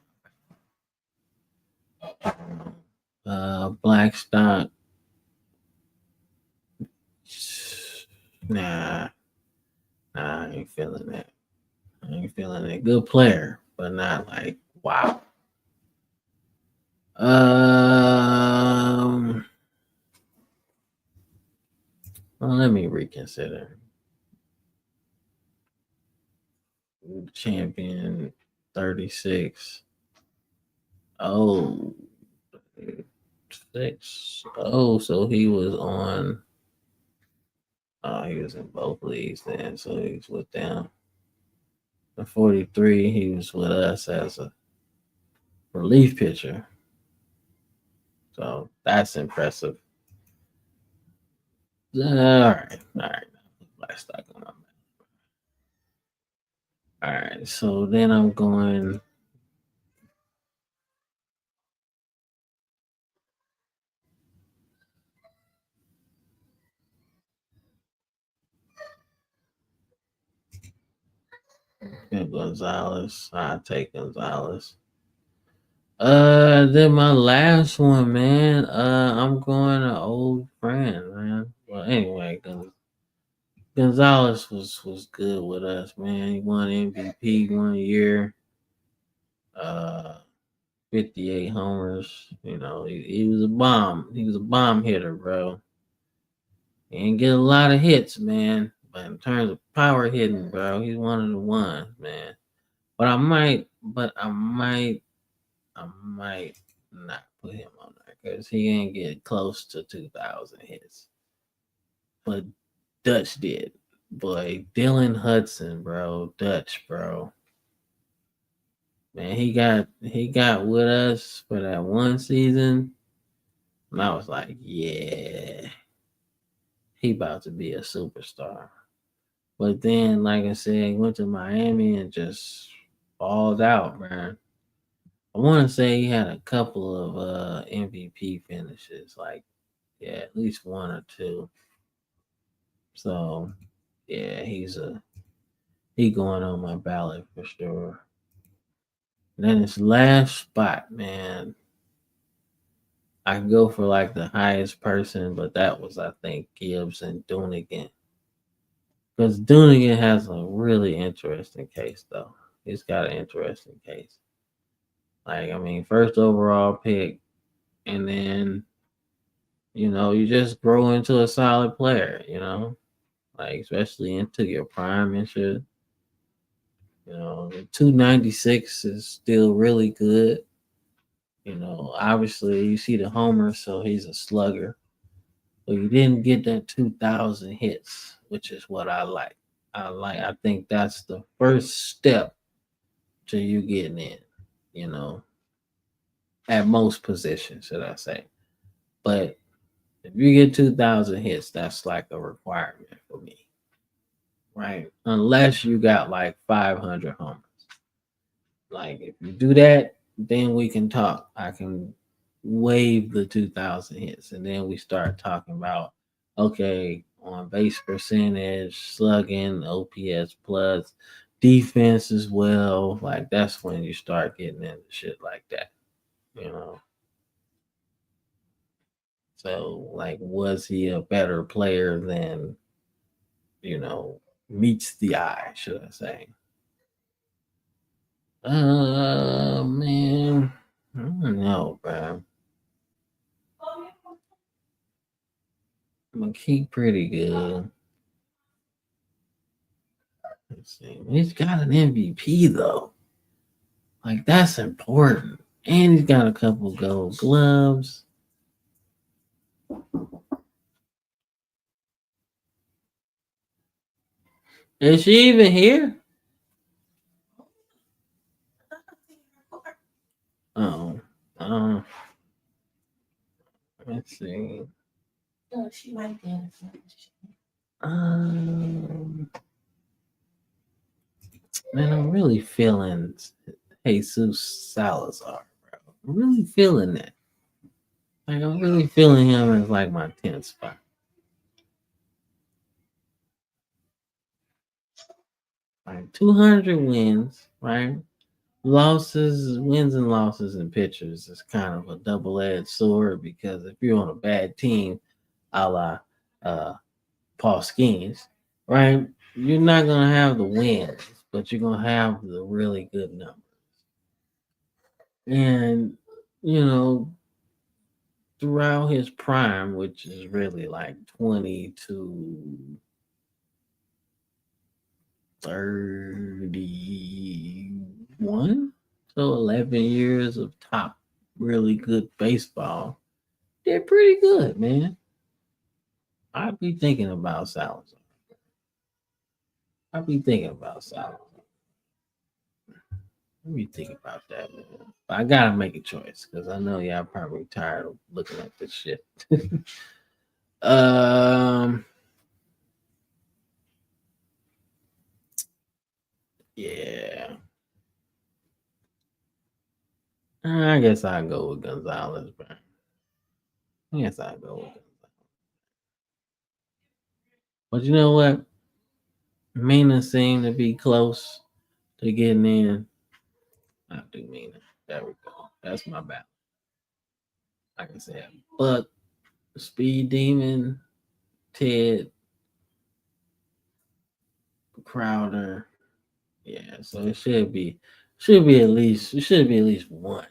Blackstock. Nah, I ain't feeling that. I ain't feeling it. Good player, but not like wow. Well, let me reconsider. Champion 36. Oh, 6. Oh, so he was on. Oh, he was in both leagues then, so he was with them. The 43, he was with us as a relief pitcher. So that's impressive. All right. Livestock on my All right, so then I'm going. Gonzalez. I take Gonzalez. Then my last one, man. I'm going to old friend, man. Well, anyway, Gonzalez was good with us, man. He won MVP 1 year. Uh, 58 homers. He was a bomb. He was a bomb hitter, bro. He didn't get a lot of hits, man. But in terms of power hitting, bro, he's one of the ones, man. But I might not put him on there because he ain't get close to 2,000 hits. But Dutch did. Boy, Dylan Hudson, bro. Dutch, bro. Man, he got with us for that one season. And I was like, yeah, he about to be a superstar. But then, like I said, he went to Miami and just balled out, man. I want to say he had a couple of MVP finishes, like at least one or two. So yeah, he going on my ballot for sure. And then his last spot, man, I could go for like the highest person, but that was I think Gibbs and Doonigan. Because Doonigan has a really interesting case though. He's got an interesting case. Like I mean, first overall pick, and then you just grow into a solid player, like especially into your prime and shit. 296 is still really good. Obviously you see the homer, so he's a slugger. But you didn't get that 2,000 hits, which is what I like. I think that's the first step to you getting in, you know, at most positions, should I say. But if you get 2,000 hits, that's like a requirement for me, right? Unless you got like 500 homers. Like if you do that, then we can talk. I can waive the 2,000 hits, and then we start talking about okay, on base percentage, slugging, OPS plus, defense as well. Like that's when you start getting into shit like that, you know. So like, was he a better player than meets the eye? Should I say? Man, I don't know, bro. McKee pretty good. Let's see. He's got an MVP though. Like that's important. And he's got a couple gold gloves. Is she even here? Oh, um, let's see. No, she might be in the Um, man, I'm really feeling Jesus Salazar, bro. I'm really feeling that. Like I'm really feeling him as like my 10th spot. Like 200 wins, right? Losses, wins and losses and pitchers is kind of a double-edged sword because if you're on a bad team, a la uh, Paul Skeens, right? You're not gonna have the wins, but you're gonna have the really good numbers. And you know, throughout his prime, which is really like 20 to 31, so 11 years of top really good baseball, they're pretty good, man. I'd be thinking about Salazar. I'd be thinking about Salazar. Let me think about that, man. But I gotta make a choice because I know y'all probably tired of looking at this shit. um, yeah, I guess I'll go with Gonzalez, bro. I guess I'll go with Gonzalez. But you know what? Mina seemed to be close to getting in. I do Mina. There we go. That's my battle. Like I said, Buck, Speed Demon, Ted, Crowder. Yeah, so it should be at least one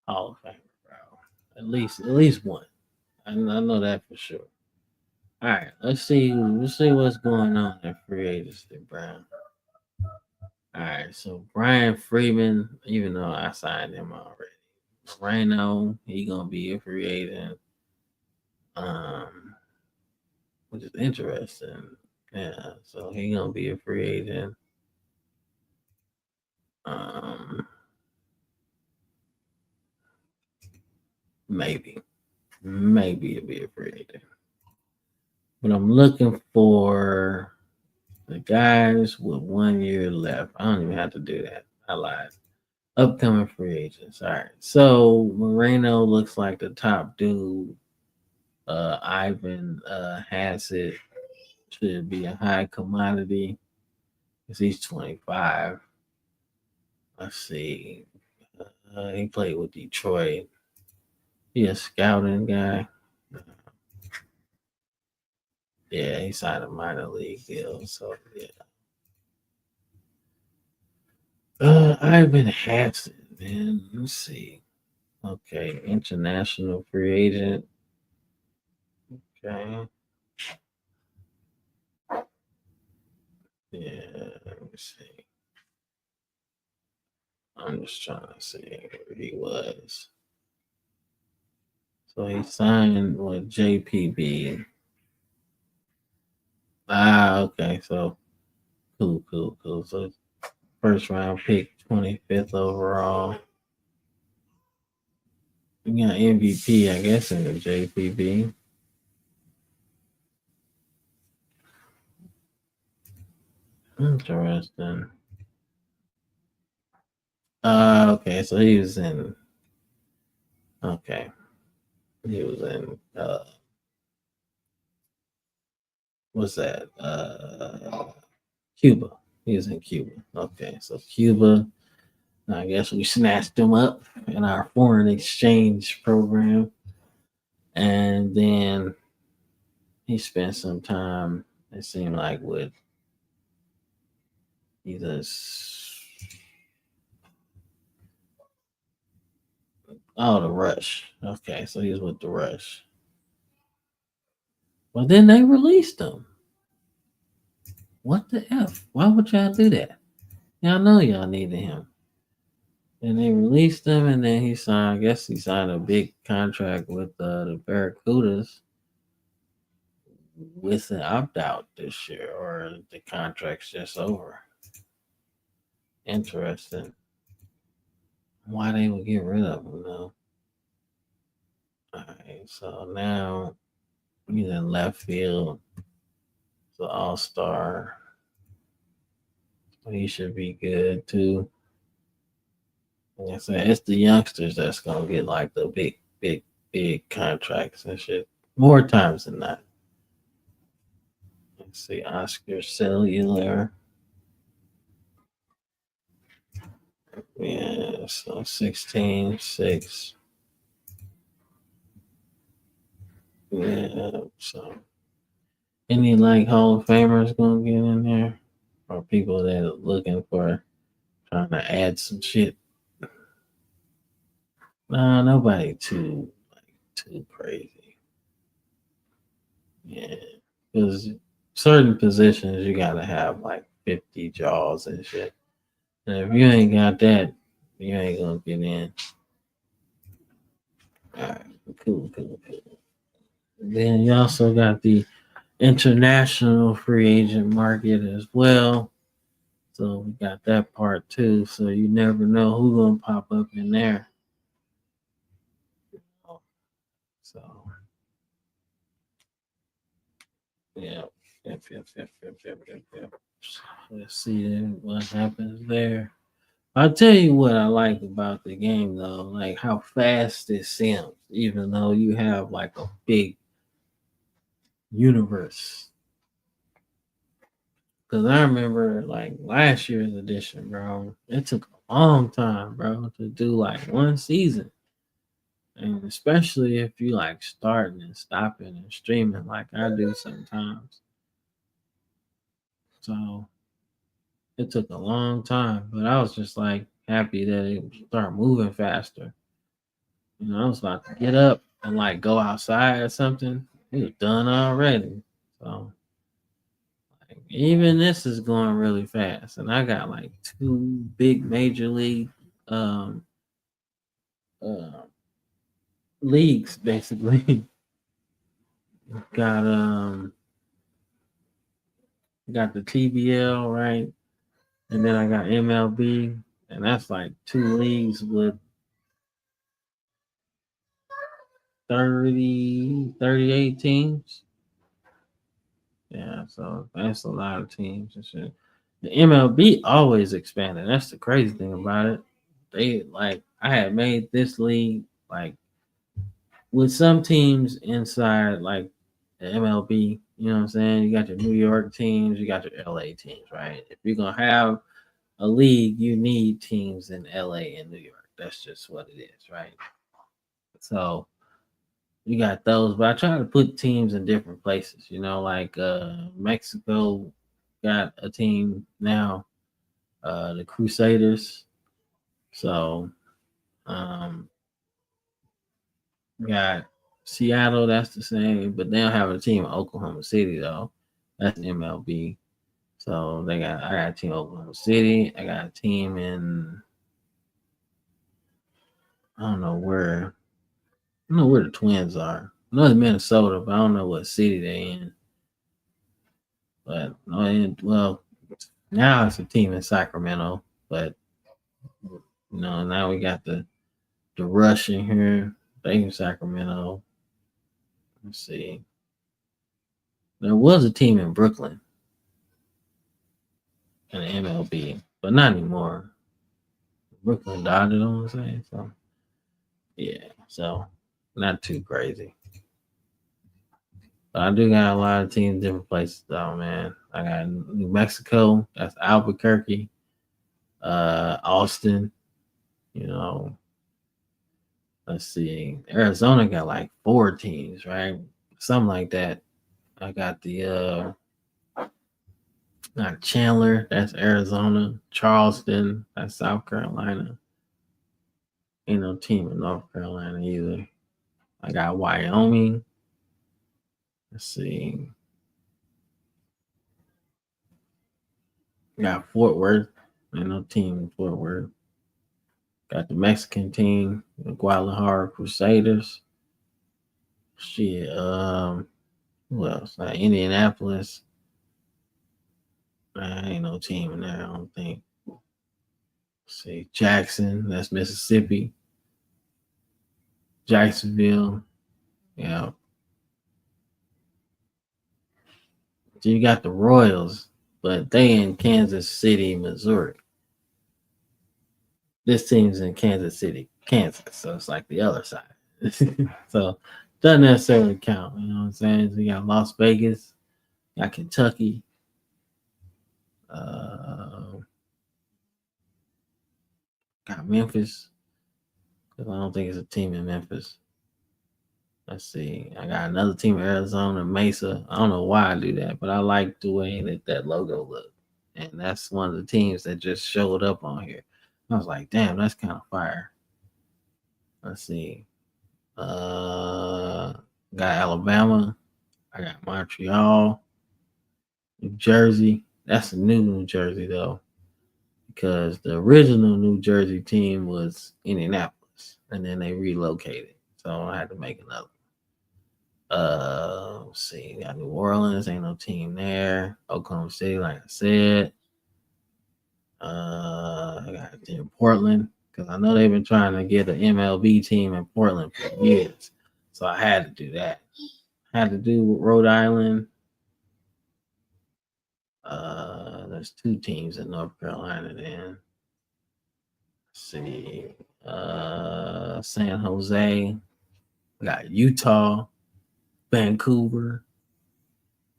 Hall of Famer, bro. At least one. I know that for sure. All right, let's see what's going on in free agency, Brian. All right, so Brian Freeman, even though I signed him already, Moreno, he gonna be a free agent. Um, which is interesting. Yeah, so he gonna be a free agent. Um, maybe, maybe it'll be a free agent. But I'm looking for the guys with 1 year left. I don't even have to do that. I lied. Upcoming free agents. All right. So Moreno looks like the top dude. Ivan has it. Should be a high commodity because he's 25. Let's see. He played with Detroit. He a scouting guy. Yeah, he signed a minor league deal. So yeah. Ivan Hampton, man. Let's see. Okay, international free agent. Okay. Yeah, let me see. I'm just trying to see where he was. So he signed with JPB. Ah, okay. So cool. So first round pick, 25th overall. We got MVP, I guess, in the JPB. Interesting. Okay, so he was in. Okay, he was in. What's that? Cuba. He was in Cuba. Okay, so Cuba. I guess we snatched him up in our foreign exchange program, and then he spent some time. It seemed like with either. Oh, the Rush. Okay, so he was with the Rush. Well, then they released him. What the F? Why would y'all do that? Y'all know y'all needed him. And they released him, and then he signed, I guess he signed a big contract with the Barracudas with an opt out this year, or the contract's just over. Interesting. Why they would get rid of him, though? All right, so now he's in left field. The All Star. He should be good too. Like I said, it's the youngsters that's gonna get like the big contracts and shit more times than not. Let's see, Oscar Cellular. Yeah, so 16-6. Yeah, so any like Hall of Famers gonna get in there? Or people that are looking for trying to add some shit? Nah, nobody too crazy. Yeah, because certain positions you gotta have like 50 jaws and shit. And if you ain't got that, you ain't gonna get in. All right, cool. Then you also got the international free agent market as well. So we got that part too. So you never know who's gonna pop up in there. So yeah, yep. Let's see then what happens there. I'll tell you what I like about the game though, like how fast it seems, even though you have like a big universe. Cause I remember like last year's edition, bro. It took a long time, bro, to do like one season. And especially if you like starting and stopping and streaming like I do sometimes. So it took a long time, but I was just like happy that it started moving faster. You know, I was about to get up and like go outside or something. It was done already. So like, even this is going really fast. And I got like two big major league um uh leagues basically. got got the TBL, right? And then I got MLB, and that's like two leagues with 38 teams. Yeah, so that's a lot of teams and shit. The MLB always expanding. That's the crazy thing about it. They like I had made this league like with some teams inside like the MLB. You know what I'm saying? You got your New York teams, you got your LA teams, right? If you're gonna have a league, you need teams in LA and New York. That's just what it is, right? So you got those, but I try to put teams in different places. You know, like Mexico got a team now, the Crusaders. So um, got Seattle, that's the same, but they don't have a team in Oklahoma City though. That's an MLB. So I got a team in Oklahoma City. I got a team in I don't know where I don't know where the Twins are. I know it's Minnesota, but I don't know what city they in. But well, now it's a team in Sacramento. But now we got the Rush in here. They in Sacramento. Let's see. There was a team in Brooklyn in the MLB, but not anymore. Brooklyn Dodgers, I want to say. So yeah, so not too crazy. But I do got a lot of teams different places though, man. I got New Mexico, that's Albuquerque, Austin, you know. Let's see. Arizona got like four teams, right? Something like that. I got the not Chandler, that's Arizona, Charleston, that's South Carolina. Ain't no team in North Carolina either. I got Wyoming. Let's see. Got Fort Worth. Ain't no team in Fort Worth. Got the Mexican team, the Guadalajara Crusaders. Shit, who else? Indianapolis. Ain't no team in there, I don't think. Let's see, Jackson, that's Mississippi. Jacksonville, yeah. So you got the Royals, but they in Kansas City, Missouri. This team's in Kansas City, Kansas, so it's like the other side. So doesn't necessarily count. You know what I'm saying? So you got Las Vegas, got Kentucky, uh, got Memphis. Cause I don't think it's a team in Memphis. Let's see. I got another team in Arizona, Mesa. I don't know why I do that, but I like the way that logo looked. And that's one of the teams that just showed up on here. I was like, damn, that's kind of fire. Let's see. Uh, got Alabama. I got Montreal, New Jersey. That's a new New Jersey though, because the original New Jersey team was Indianapolis, and then they relocated. So I had to make another. Let's see. Got New Orleans. Ain't no team there. Oklahoma City, like I said. I got in Portland because I know they've been trying to get an MLB team in Portland for years, so I had to do that. Had to do Rhode Island. There's two teams in North Carolina. Then let's see, San Jose. We got Utah, Vancouver,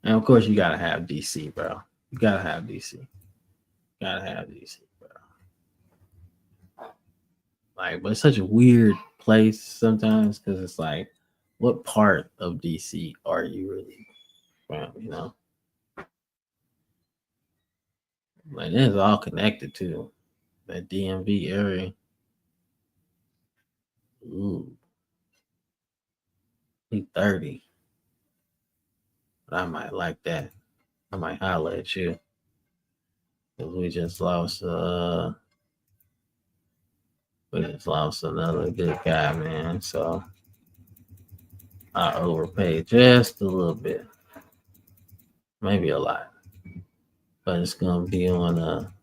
and of course you gotta have DC, bro. You gotta have DC. Gotta have DC, bro. Like, but it's such a weird place sometimes because it's like, what part of DC are you really from? You know, like it's all connected to that DMV area. Ooh, he 30. But I might like that. I might holler at you because we just lost another good guy, man. So I overpaid just a little bit, maybe a lot, but it's gonna be on a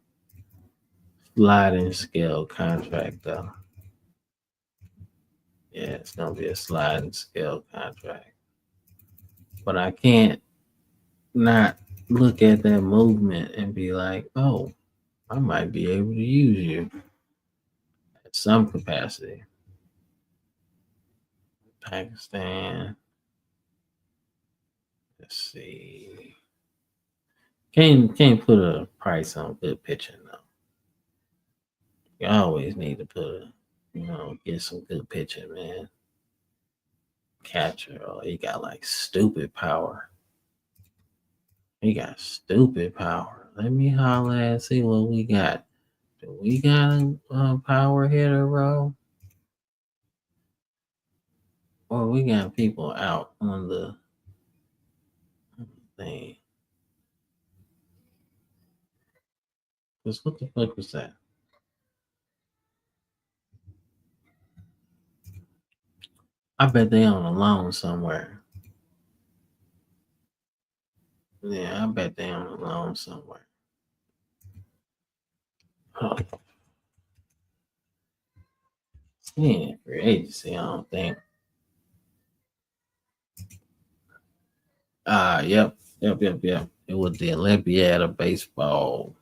sliding scale contract though. Yeah, it's gonna be a sliding scale contract. But I can't not look at that movement and be like, oh, I might be able to use you at some capacity. Pakistan. Let's see. Can't put a price on good pitching though. You always need to get some good pitching, man. Catcher, oh, he got like stupid power. He got stupid power. Let me holler and see what we got. Do we got a power hitter, bro? Or we got people out on the thing? Cause what the fuck was that? I bet they on a loan somewhere. Yeah, I bet they on a loan somewhere. Huh. He ain't free agency, I don't think. Yep. It was the Olympiad of baseball.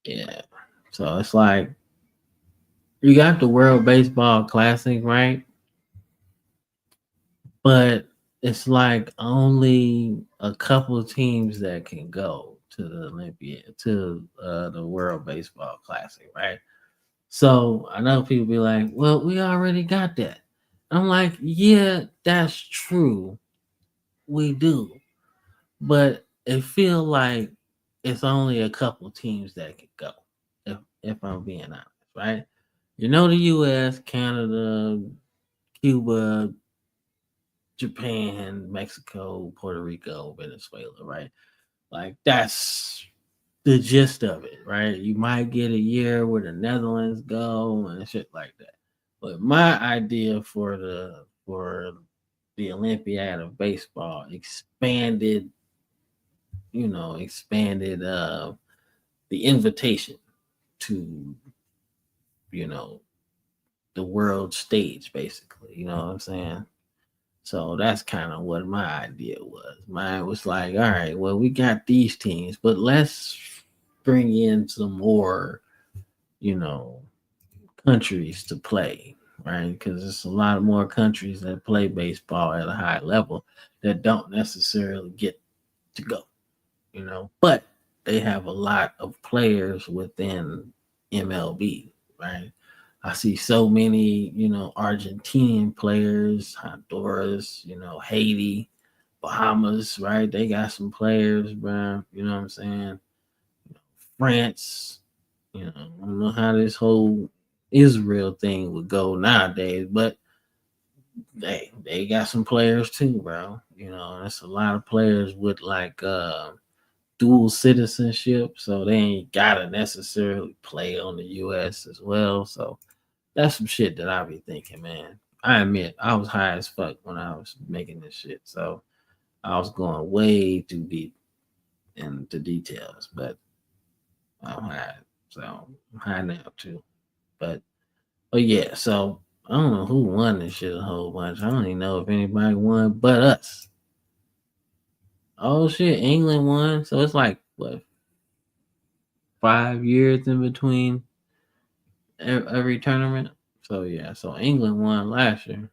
Yeah. So it's like you got the World Baseball Classic, right? But it's like only a couple of teams that can go to the Olympiad, to the World Baseball Classic, right? So I know people be like, well, we already got that. I'm like, yeah, that's true. We do. But it feel like it's only a couple teams that can go, if I'm being honest, right? You know the US, Canada, Cuba, Japan, Mexico, Puerto Rico, Venezuela, right? Like that's the gist of it, right? You might get a year where the Netherlands go and shit like that. But my idea for the Olympiad of baseball expanded the invitation to, you know, the world stage basically, you know what I'm saying? So that's kind of what my idea was. Mine was like, all right, well, we got these teams, but let's bring in some more, you know, countries to play, right? Because there's a lot more countries that play baseball at a high level that don't necessarily get to go, but they have a lot of players within MLB, right? I see so many, Argentinian players, Honduras, Haiti, Bahamas, right? They got some players, bro. You know what I'm saying? France, I don't know how this whole Israel thing would go nowadays, but they got some players too, bro. That's a lot of players with like dual citizenship, so they ain't gotta necessarily play on the US as well. So that's some shit that I be thinking, man. I admit I was high as fuck when I was making this shit, so I was going way too deep into details, but I'm high, so I'm high now too. But yeah, so I don't know who won this shit a whole bunch. I don't even know if anybody won but us. Oh shit, England won. So it's like what 5 years in between every tournament. So yeah, so England won last year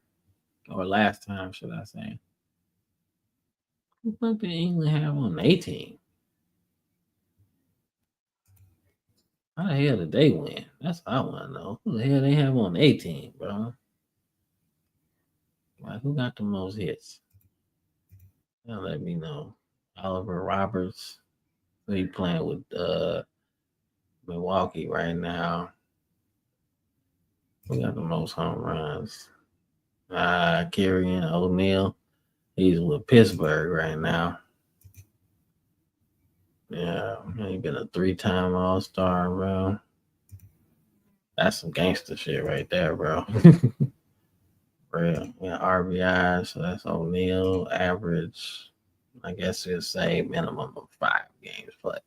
or last time, should I say? Who the fuck did England have on 18? How the hell did they win? That's what I want to know. Who the hell they have on 18, bro? Like who got the most hits? Now let me know. Oliver Roberts. He playing with Milwaukee right now. Who got the most home runs? Kieran O'Neal. He's with Pittsburgh right now. Yeah, he been a 3-time All-Star, bro. That's some gangster shit right there, bro. Real. Yeah, RBI, so that's O'Neal average. I guess we'll say minimum of 5 games played.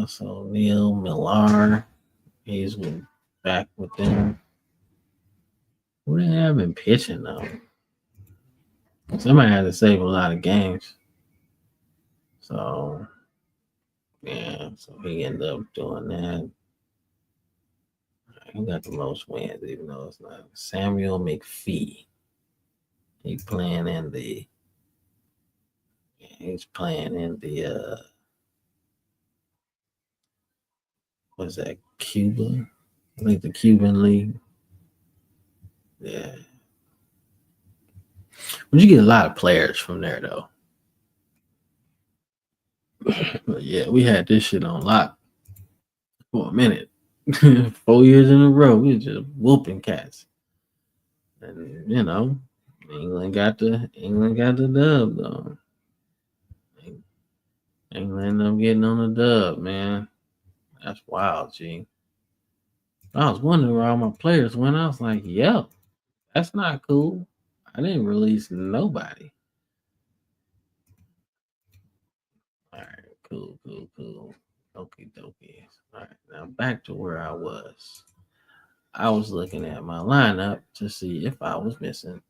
So Neil Millar, he's back with them. Who they have been pitching though? Somebody had to save a lot of games. So yeah, so he ended up doing that. He got the most wins, even though it's not Samuel McPhee. He's playing in the what's that, Cuba? I think the Cuban League. Yeah. But you get a lot of players from there though. But yeah, we had this shit on lock for a minute. 4 years in a row, we were just whooping cats. And England got the dub though. England ended up getting on the dub, man. That's wild, G. I was wondering where all my players went. I was like, yo, that's not cool. I didn't release nobody. All right, cool. Okie dokie. All right, now back to where I was. I was looking at my lineup to see if I was missing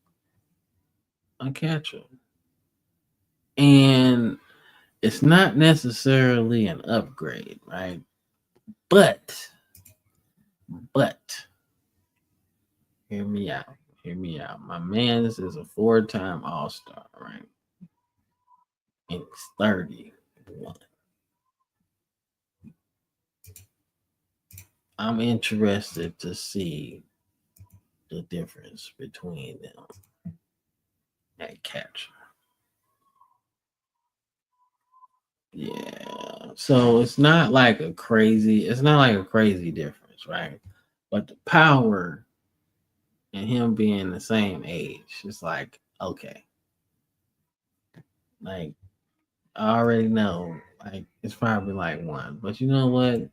a catcher. And it's not necessarily an upgrade, right? But hear me out. Hear me out. My man, this is a 4-time All-Star, right? And he's 31. I'm interested to see the difference between them at catcher. Yeah. So it's not like a crazy difference, right? But the power and him being the same age, it's like, okay. Like I already know, like it's probably like one. But you know what?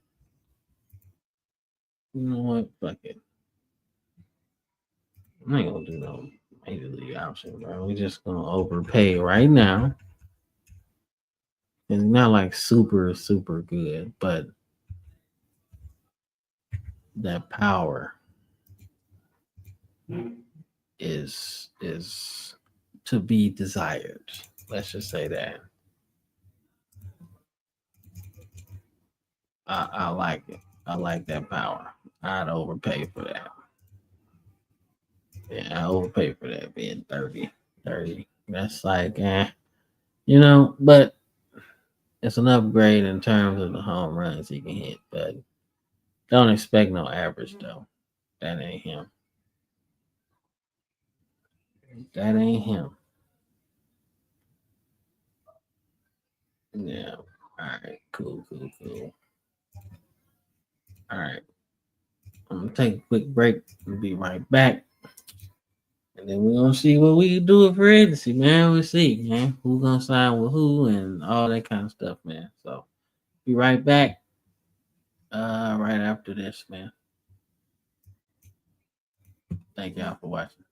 Fuck it. I ain't gonna do no major league option, bro. We just gonna overpay right now. It's not like super, super good, but that power is to be desired. Let's just say that. I like it. I like that power. I'd overpay for that. Yeah, I overpay for that being 30. 30. That's like but it's an upgrade in terms of the home runs he can hit, but don't expect no average though. That ain't him. That ain't him. Yeah. All right. Cool. All right. I'm gonna take a quick break and be right back. And then we're gonna see what we can do for agency, man. We'll see, man. Who's gonna sign with who and all that kind of stuff, man. So be right back. Right after this, man. Thank y'all for watching.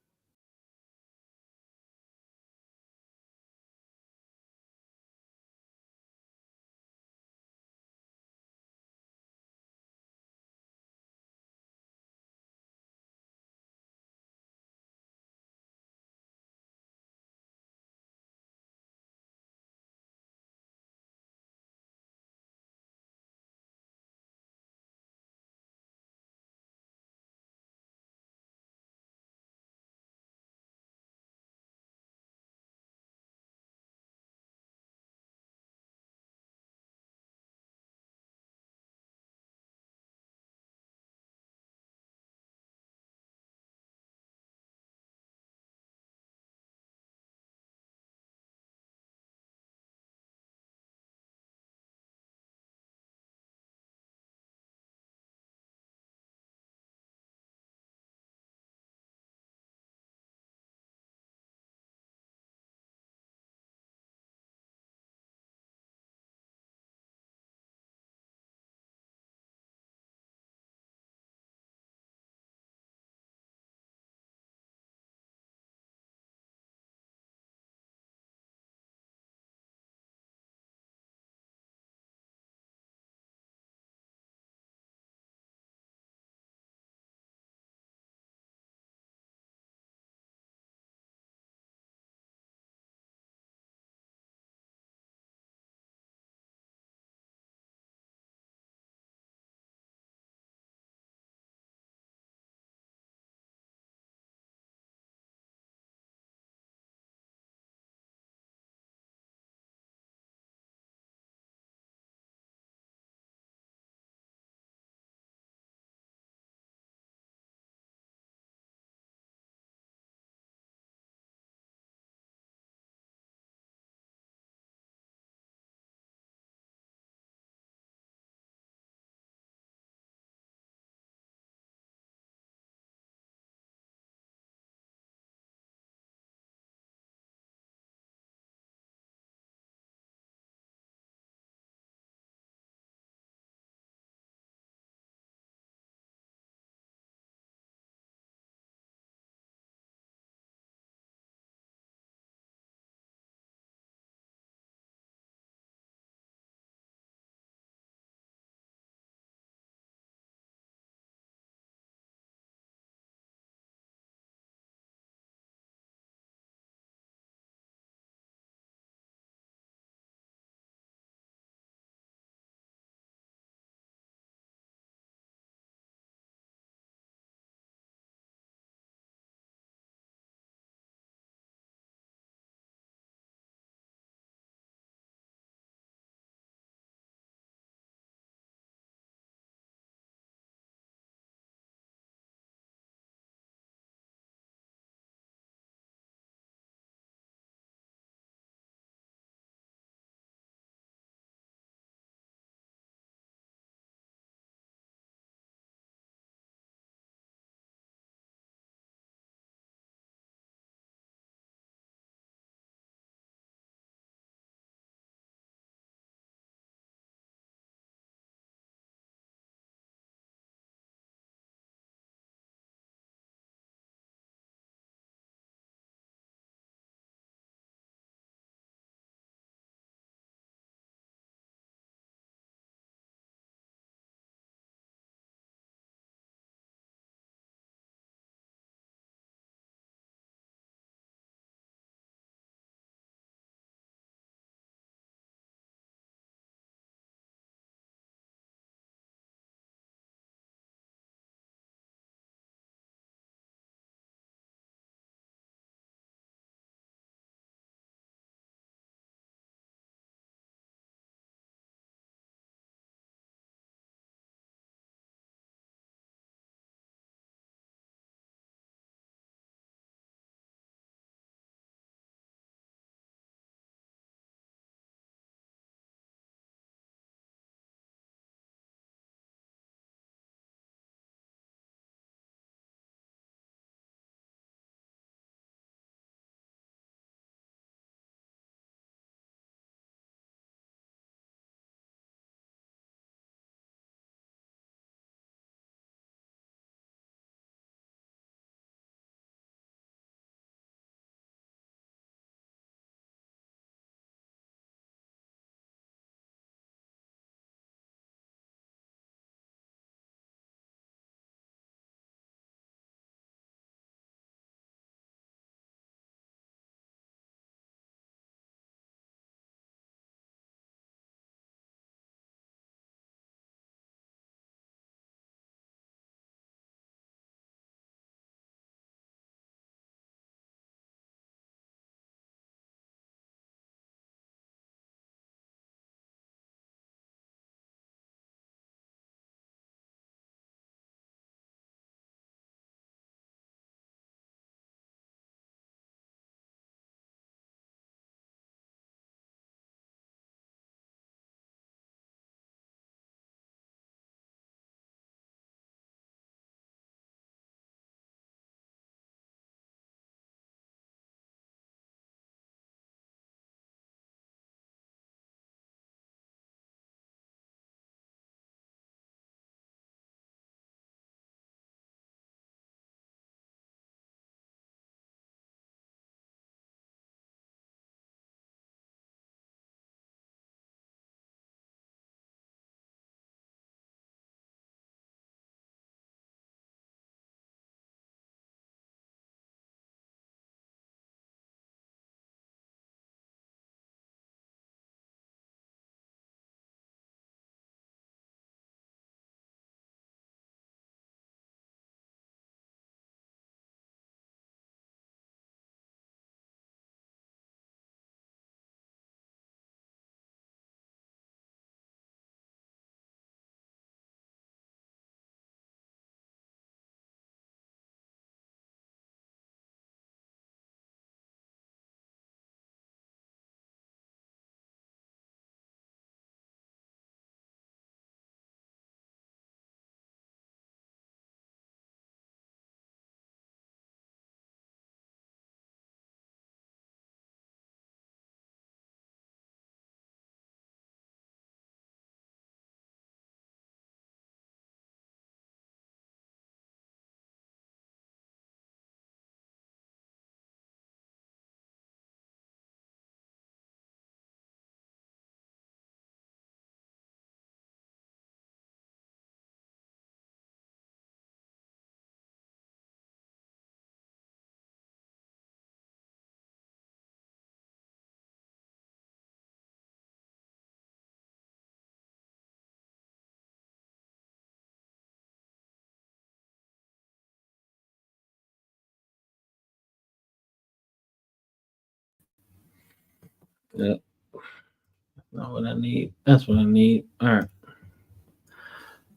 Yep. That's not what I need. That's what I need. All right.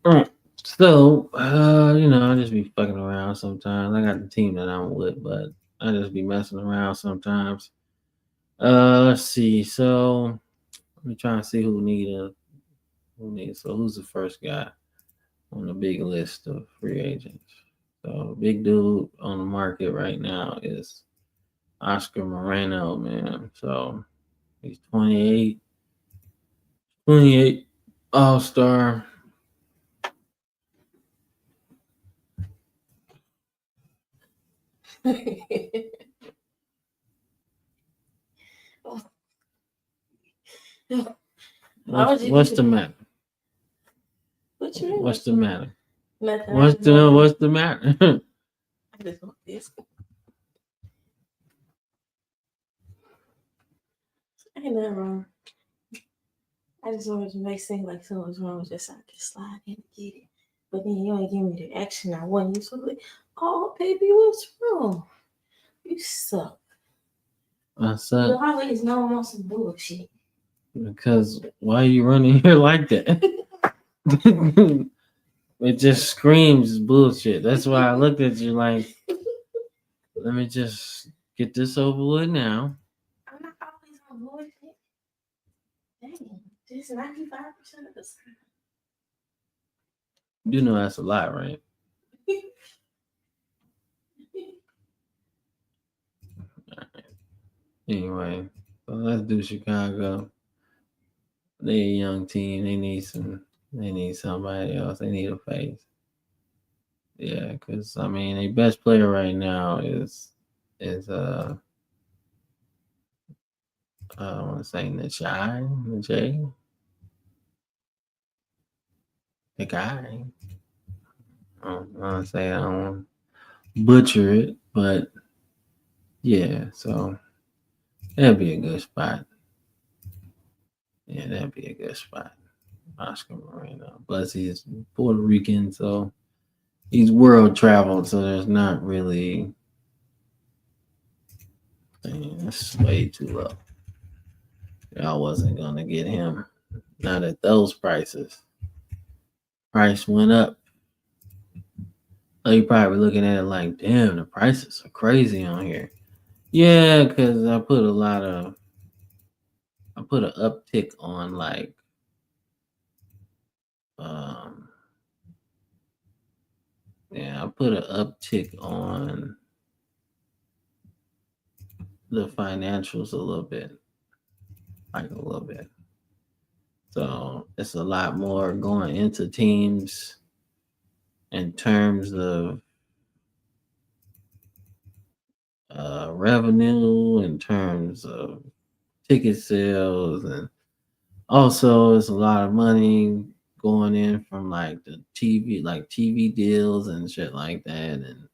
All right. So, I just be fucking around sometimes. I got the team that I'm with, but I just be messing around sometimes. Let's see. So, let me try and see who needs. So, who's the first guy on the big list of free agents? So, big dude on the market right now is Oscar Moreno, man. So, he's 28, 28 All Star. What's the matter? What you mean? What's the matter? Nothing. What's the matter? I just want this. Ain't nothing wrong. I just wanted to make seem like something was wrong, just so I could slide in and get it. But then you ain't give me the action I want. You so like, oh baby, what's wrong? You suck. I You said, always know I'm on some bullshit. because why are you running here like that? It just screams bullshit. That's why I looked at you like, let me just get this over with now. I'm not always on bullshit. Dang, this 95% of the time. You know that's a lie, right? Anyway, so let's do Chicago. They a young team. They need somebody else. They need a face. Yeah, because I mean, their best player right now is I want to say Najee, the guy. I want to say I don't want to butcher it, but yeah. So that'd be a good spot. Yeah, that'd be a good spot. Oscar Moreno. Plus, he's Puerto Rican, so he's world traveled. So there's not really. Man, that's way too low. Y'all wasn't gonna get him. Not at those prices. Price went up. Oh, you're probably looking at it like, damn, the prices are crazy on here. Yeah, because I put an uptick on like, um, yeah, I put an uptick on the financials a little bit, like a little bit. So it's a lot more going into teams in terms of revenue, in terms of ticket sales, and also it's a lot of money going in from like the TV, like TV deals and shit like that. And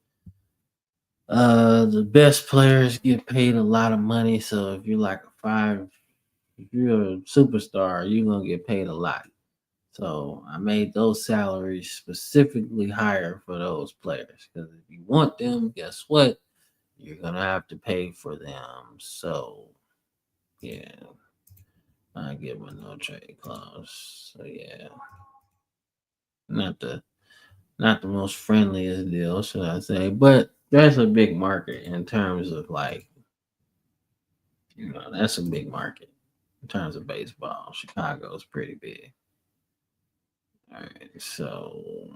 the best players get paid a lot of money. So if you're a superstar, you're gonna get paid a lot. So I made those salaries specifically higher for those players because if you want them, guess what? You're gonna have to pay for them. So yeah, I give them a no trade clause. So yeah, not the not the most friendliest deal, should I say? But that's a big market in terms of like, that's a big market in terms of baseball. Chicago's pretty big. All right, so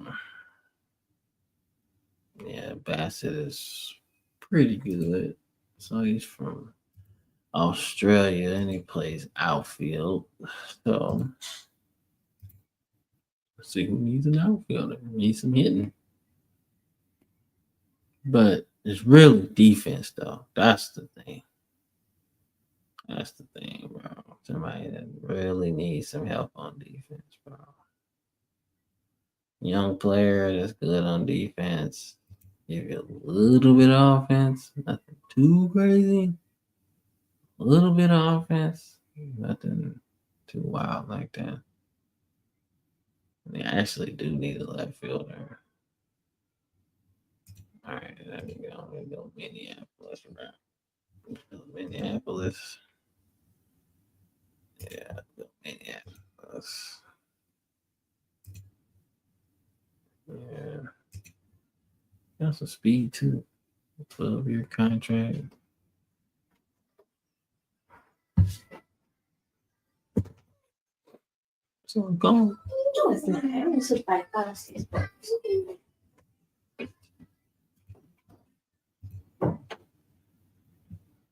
yeah, Bassett is pretty good. So he's from Australia and he plays outfield. So let's see who needs an outfielder. Needs some hitting. But it's really defense though. That's the thing. That's the thing, bro. Somebody that really needs some help on defense, bro. Young player that's good on defense. Give you a little bit of offense. Nothing too crazy. A little bit of offense. Nothing too wild like that. They actually do need a left fielder. All right, let me go. Let me go Minneapolis, bro. Minneapolis. Yeah. Yeah. Got some speed too. 12-year contract. So go. No, it's not. I only took like 5 6 bucks.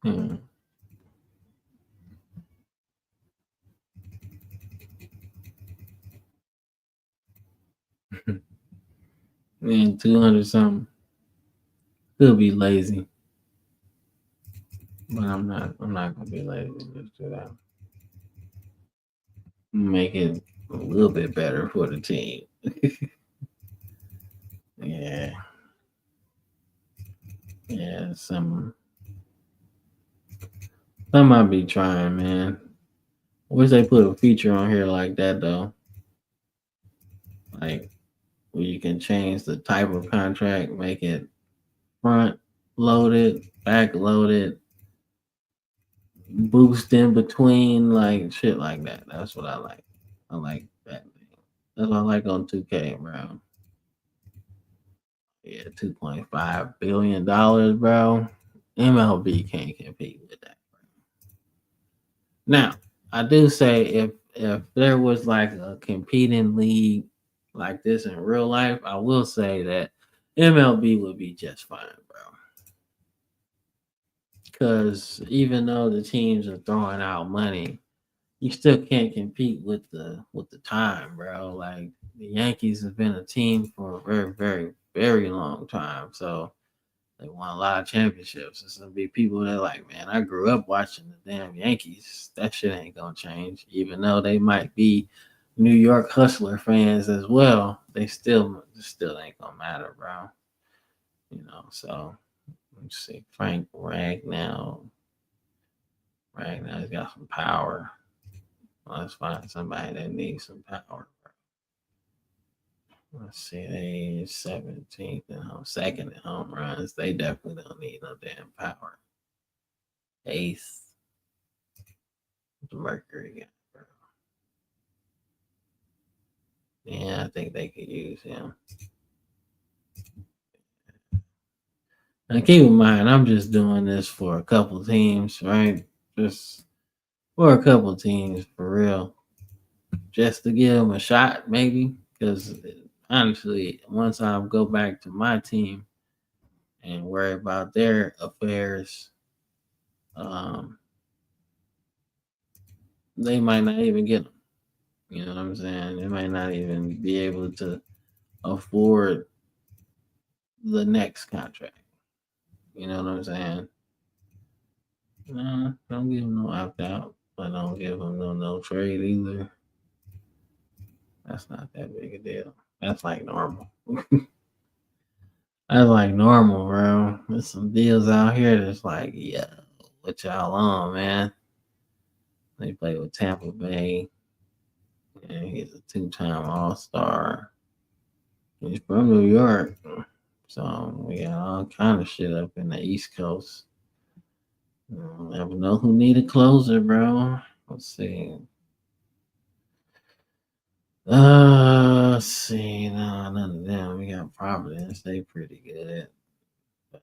Hmm. Man, 200 something. Could be lazy. But I'm not gonna be lazy. Just do that. Make it a little bit better for the team. Yeah. Yeah. Some might be trying, man. Wish they put a feature on here like that though. Like where you can change the type of contract, make it front loaded, back loaded, boost in between, like shit like that. That's what I like. I like that. That's what I like on 2K, bro. Yeah, $2.5 billion, bro. MLB can't compete with that. Now, I do say if there was like a competing league like this in real life, I will say that MLB would be just fine, bro. Because even though the teams are throwing out money, you still can't compete with the time, bro. Like the Yankees have been a team for a very, very, very long time. So they won a lot of championships. There's gonna be people that are like, man, I grew up watching the damn Yankees. That shit ain't gonna change. Even though they might be New York Hustler fans as well, they still ain't gonna matter, bro. You know, so let's see. Frank Ragnow. Ragnow's got some power. Let's find somebody that needs some power. Let's see, they 17th and second in home runs. They definitely don't need no damn power. Eighth, Mercury guy, bro. Yeah, I think they could use him. And keep in mind, I'm just doing this for a couple teams, right? Just for a couple teams, for real. Just to give them a shot, maybe. Because honestly, once I go back to my team and worry about their affairs, um, they might not even get them. You know what I'm saying? They might not even be able to afford the next contract. You know what I'm saying? Nah, don't give them no opt out, but don't give them no trade either. That's not that big a deal. That's like normal. That's like normal, bro. There's some deals out here that's like, yeah, what y'all on, man? They play with Tampa Bay, and he's a two-time All-Star. He's from New York, so we got all kind of shit up in the East Coast. Never know who need a closer, bro. Let's see. Let's see. No, none of them. We got Providence. They pretty good. But,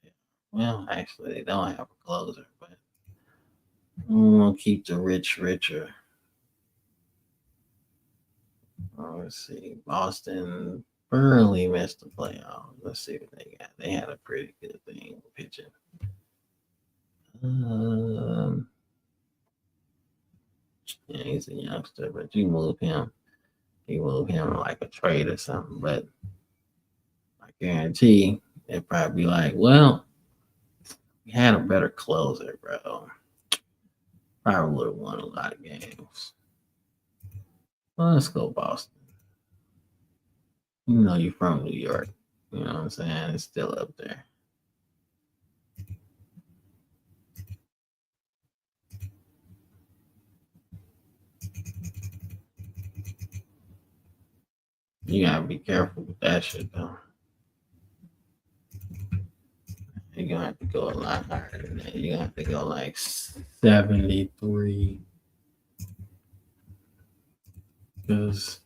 yeah. Well, actually, they don't have a closer, but we want to keep the rich richer. Let's see. Boston barely missed the playoffs. Let's see what they got. They had a pretty good thing pitching. Yeah, he's a youngster, but you move him. You move him like a trade or something. But I guarantee they'd probably be like, well, we had a better closer, bro. Probably would have won a lot of games. Well, let's go Boston. You know you're from New York. You know what I'm saying? It's still up there. You gotta be careful with that shit though. You're gonna have to go a lot higher than that. You're gonna have to go like 73. because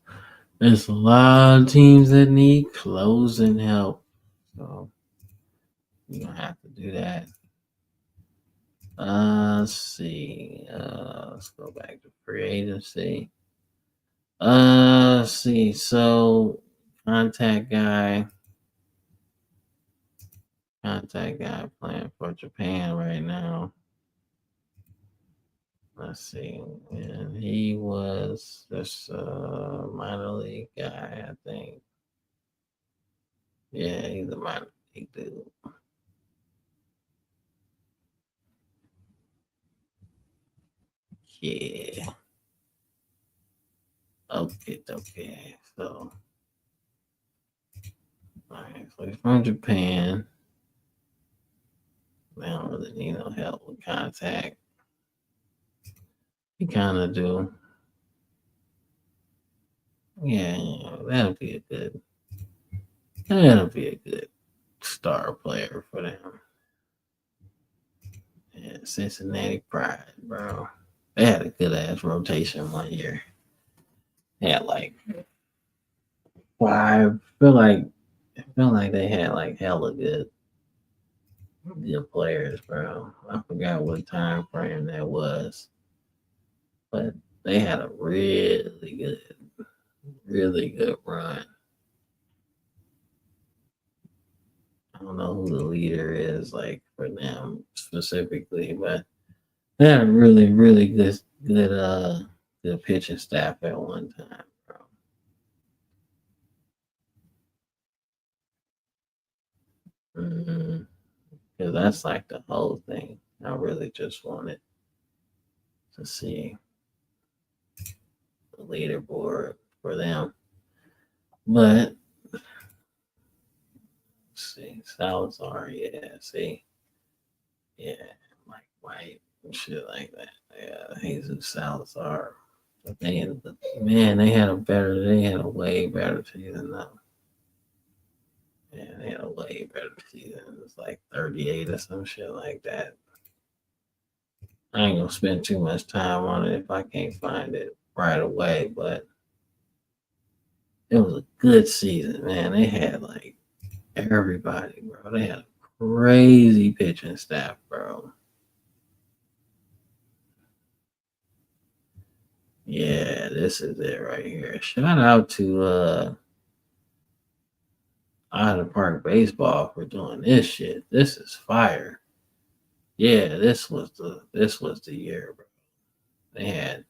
there's a lot of teams that need closing help. So you're gonna have to do that. Let's see. Let's go back to free agency. Let's see. So contact guy playing for Japan right now. Let's see. And he was this minor league guy, I think. Yeah, he's a minor league dude. Yeah. Okay. So, alright, so he's from Japan. They don't really need no help with contact. He kind of do. Yeah, that'll be a good star player for them. Yeah, Cincinnati Pride, bro. They had a good ass rotation one year. They had like five. I feel like they had like hella good players, bro. I forgot what time frame that was, but they had a really good run. I don't know who the leader is, like for them specifically, but they had a really good pitching staff at one time, bro. Because that's like the whole thing. I really just wanted to see the leaderboard for them, but see Salazar, yeah, see, yeah, Mike White and shit like that. Yeah, Jesus Salazar. But they had a way better season though. Yeah, they had a way better season. It was like 38 or some shit like that. I ain't gonna spend too much time on it if I can't find it right away, but it was a good season, man. They had like everybody, bro. They had a crazy pitching staff, bro. Yeah, this is it right here. Shout out to Island Park Baseball for doing this shit. This is fire. Yeah, this was the year, bro. They had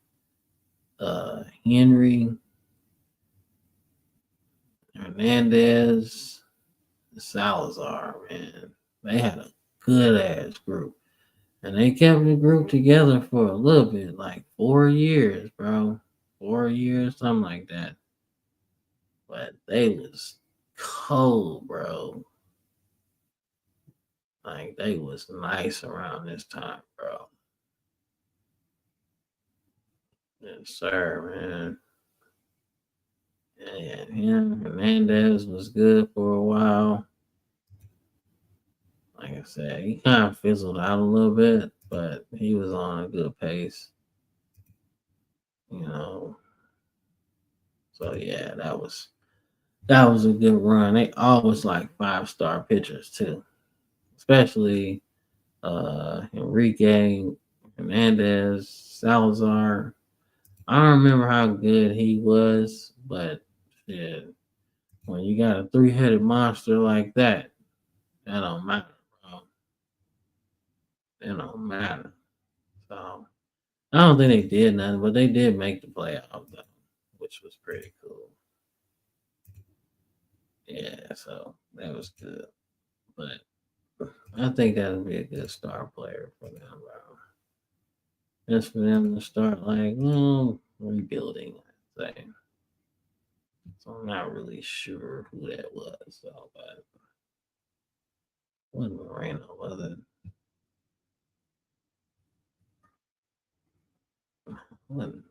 Henry Hernandez, Salazar, man. They had a good ass group. And they kept the group together for a little bit, like 4 years, bro. 4 years, something like that. But they was cold, bro. Like they was nice around this time, bro. Yes, sir, man. Yeah, him Hernandez was good for a while. Like I said, he kind of fizzled out a little bit, but he was on a good pace, you know. So yeah, that was a good run. They always like 5-star pitchers too, especially Enrique Hernandez, Salazar. I don't remember how good he was, but yeah, when you got a three-headed monster like that, that don't matter, bro. It don't matter. So I don't think they did nothing, but they did make the playoffs though, which was pretty cool. Yeah, so that was good. But I think that would be a good star player for them, bro. Just for them to start like, rebuilding, I'd say. So I'm not really sure who that was, though, but it wasn't Moreno, was it? Wasn't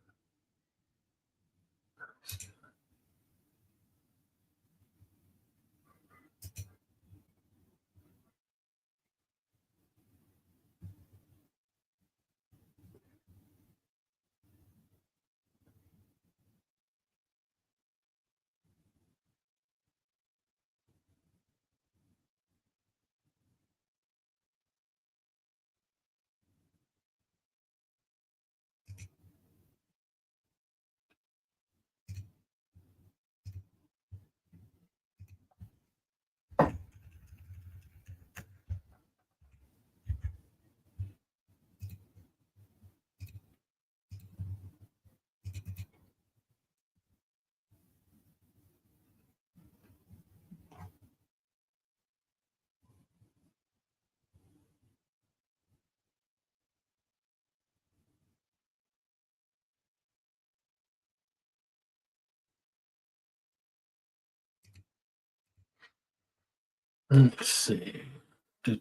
Let's see. Yeah,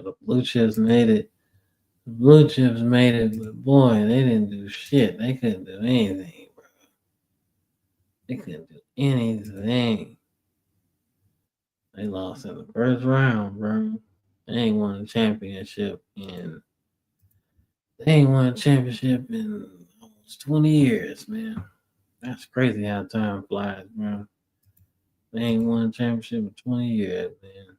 the Blue Chips made it. The Blue Chips made it, but boy, they didn't do shit. They couldn't do anything, bro. They couldn't do anything. They lost in the first round, bro. They ain't won a championship in almost 20 years, man. That's crazy how time flies, bro. They ain't won a championship in 20 years, man.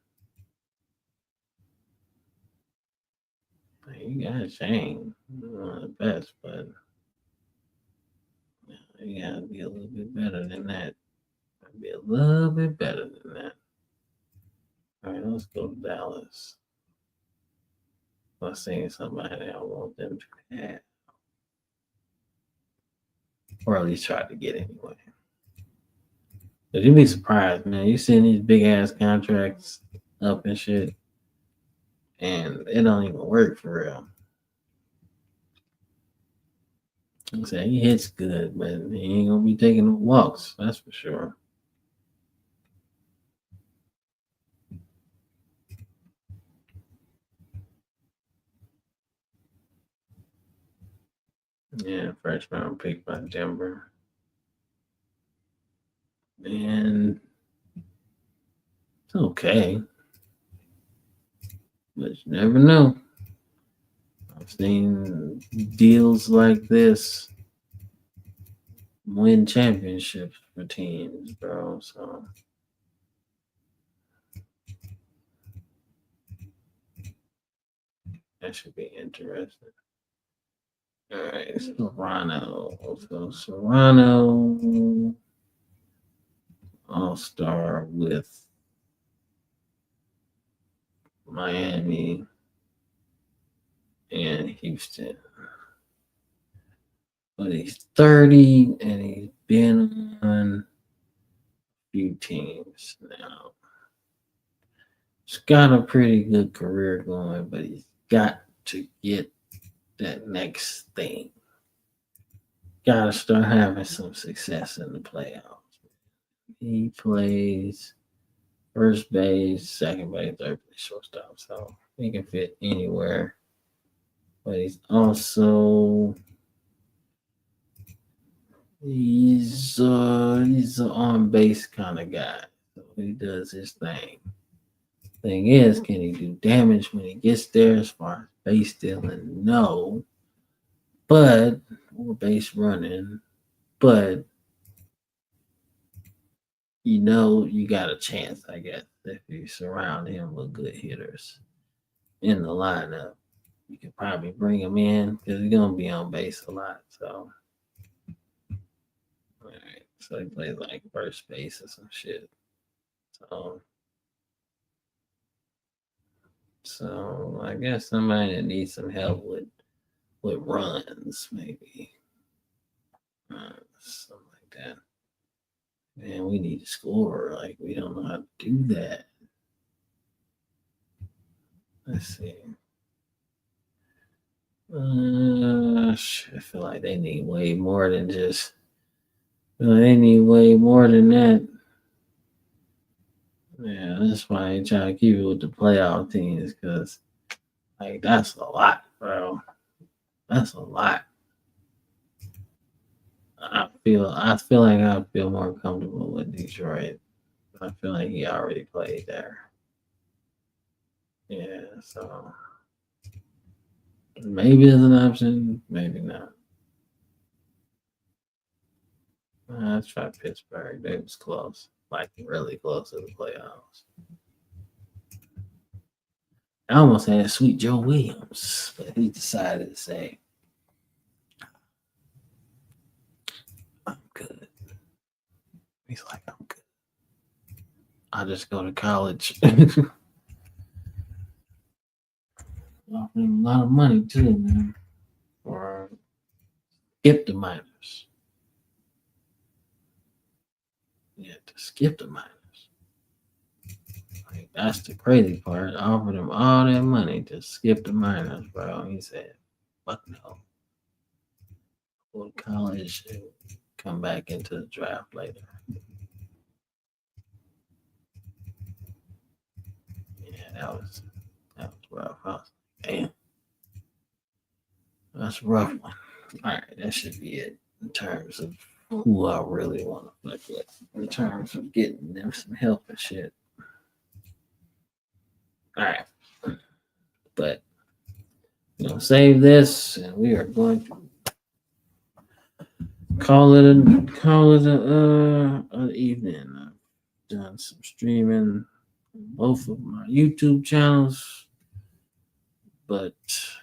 You got a shame. One of the best, but you gotta be a little bit better than that. Be a little bit better than that. All right, let's go to Dallas. Let's see somebody I want them to have, or at least try to get anyway. But you'd be surprised, man. You seeing these big ass contracts up and shit, and it don't even work for real. He said he hits good, but he ain't gonna be taking no walks. That's for sure. Yeah, first round pick by Denver. And it's okay. But you never know. I've seen deals like this win championships for teams, bro. So that should be interesting. All right, Serrano. So Serrano All-Star with Miami and Houston. But he's 30 and he's been on a few teams now. He's got a pretty good career going, but he's got to get that next thing. Got to start having some success in the playoffs. He plays first base, second base, third base, shortstop, so he can fit anywhere. But he's an on base kind of guy. So he does his thing. Thing is, can he do damage when he gets there as far as base stealing? No. Or base running. But you got a chance, I guess, if you surround him with good hitters in the lineup. You can probably bring him in because he's gonna be on base a lot. So, all right. So he plays like first base or some shit. So I guess somebody that needs some help with runs, maybe something like that. Man, we need to score. Like we don't know how to do that. Let's see. I feel like they need way more than just. They need way more than that. Yeah, that's why I try to keep it with the playoff teams because, like, that's a lot, bro. That's a lot. I feel like I feel more comfortable with Detroit. I feel like he already played there. Yeah, so maybe it's an option, maybe not. Let's try Pittsburgh. They was close, like really close to the playoffs. I almost had Sweet Joe Williams, but he decided to say, "I'm good." He's like, "I'm good. I'll just go to college." Offering him a lot of money too, man. Or skip the minors. Yeah, to skip the minors. Like, that's the crazy part. I offered him all that money to skip the minors, bro. He said, "Fuck no. Go to college and come back into the draft later. Yeah, that was rough. Damn, that's a rough one. All right, that should be it in terms of who I really want to fuck with. In terms of getting them some help and shit. All right, but save this, and we are going to call it an evening. I've done some streaming on both of my YouTube channels, but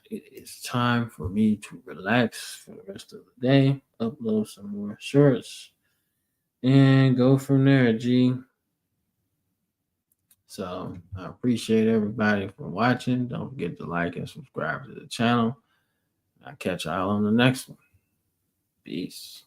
it is time for me to relax for the rest of the day, upload some more shorts, and go from there, G. So I appreciate everybody for watching. Don't forget to like and subscribe to the channel. I'll catch y'all on the next one. Peace.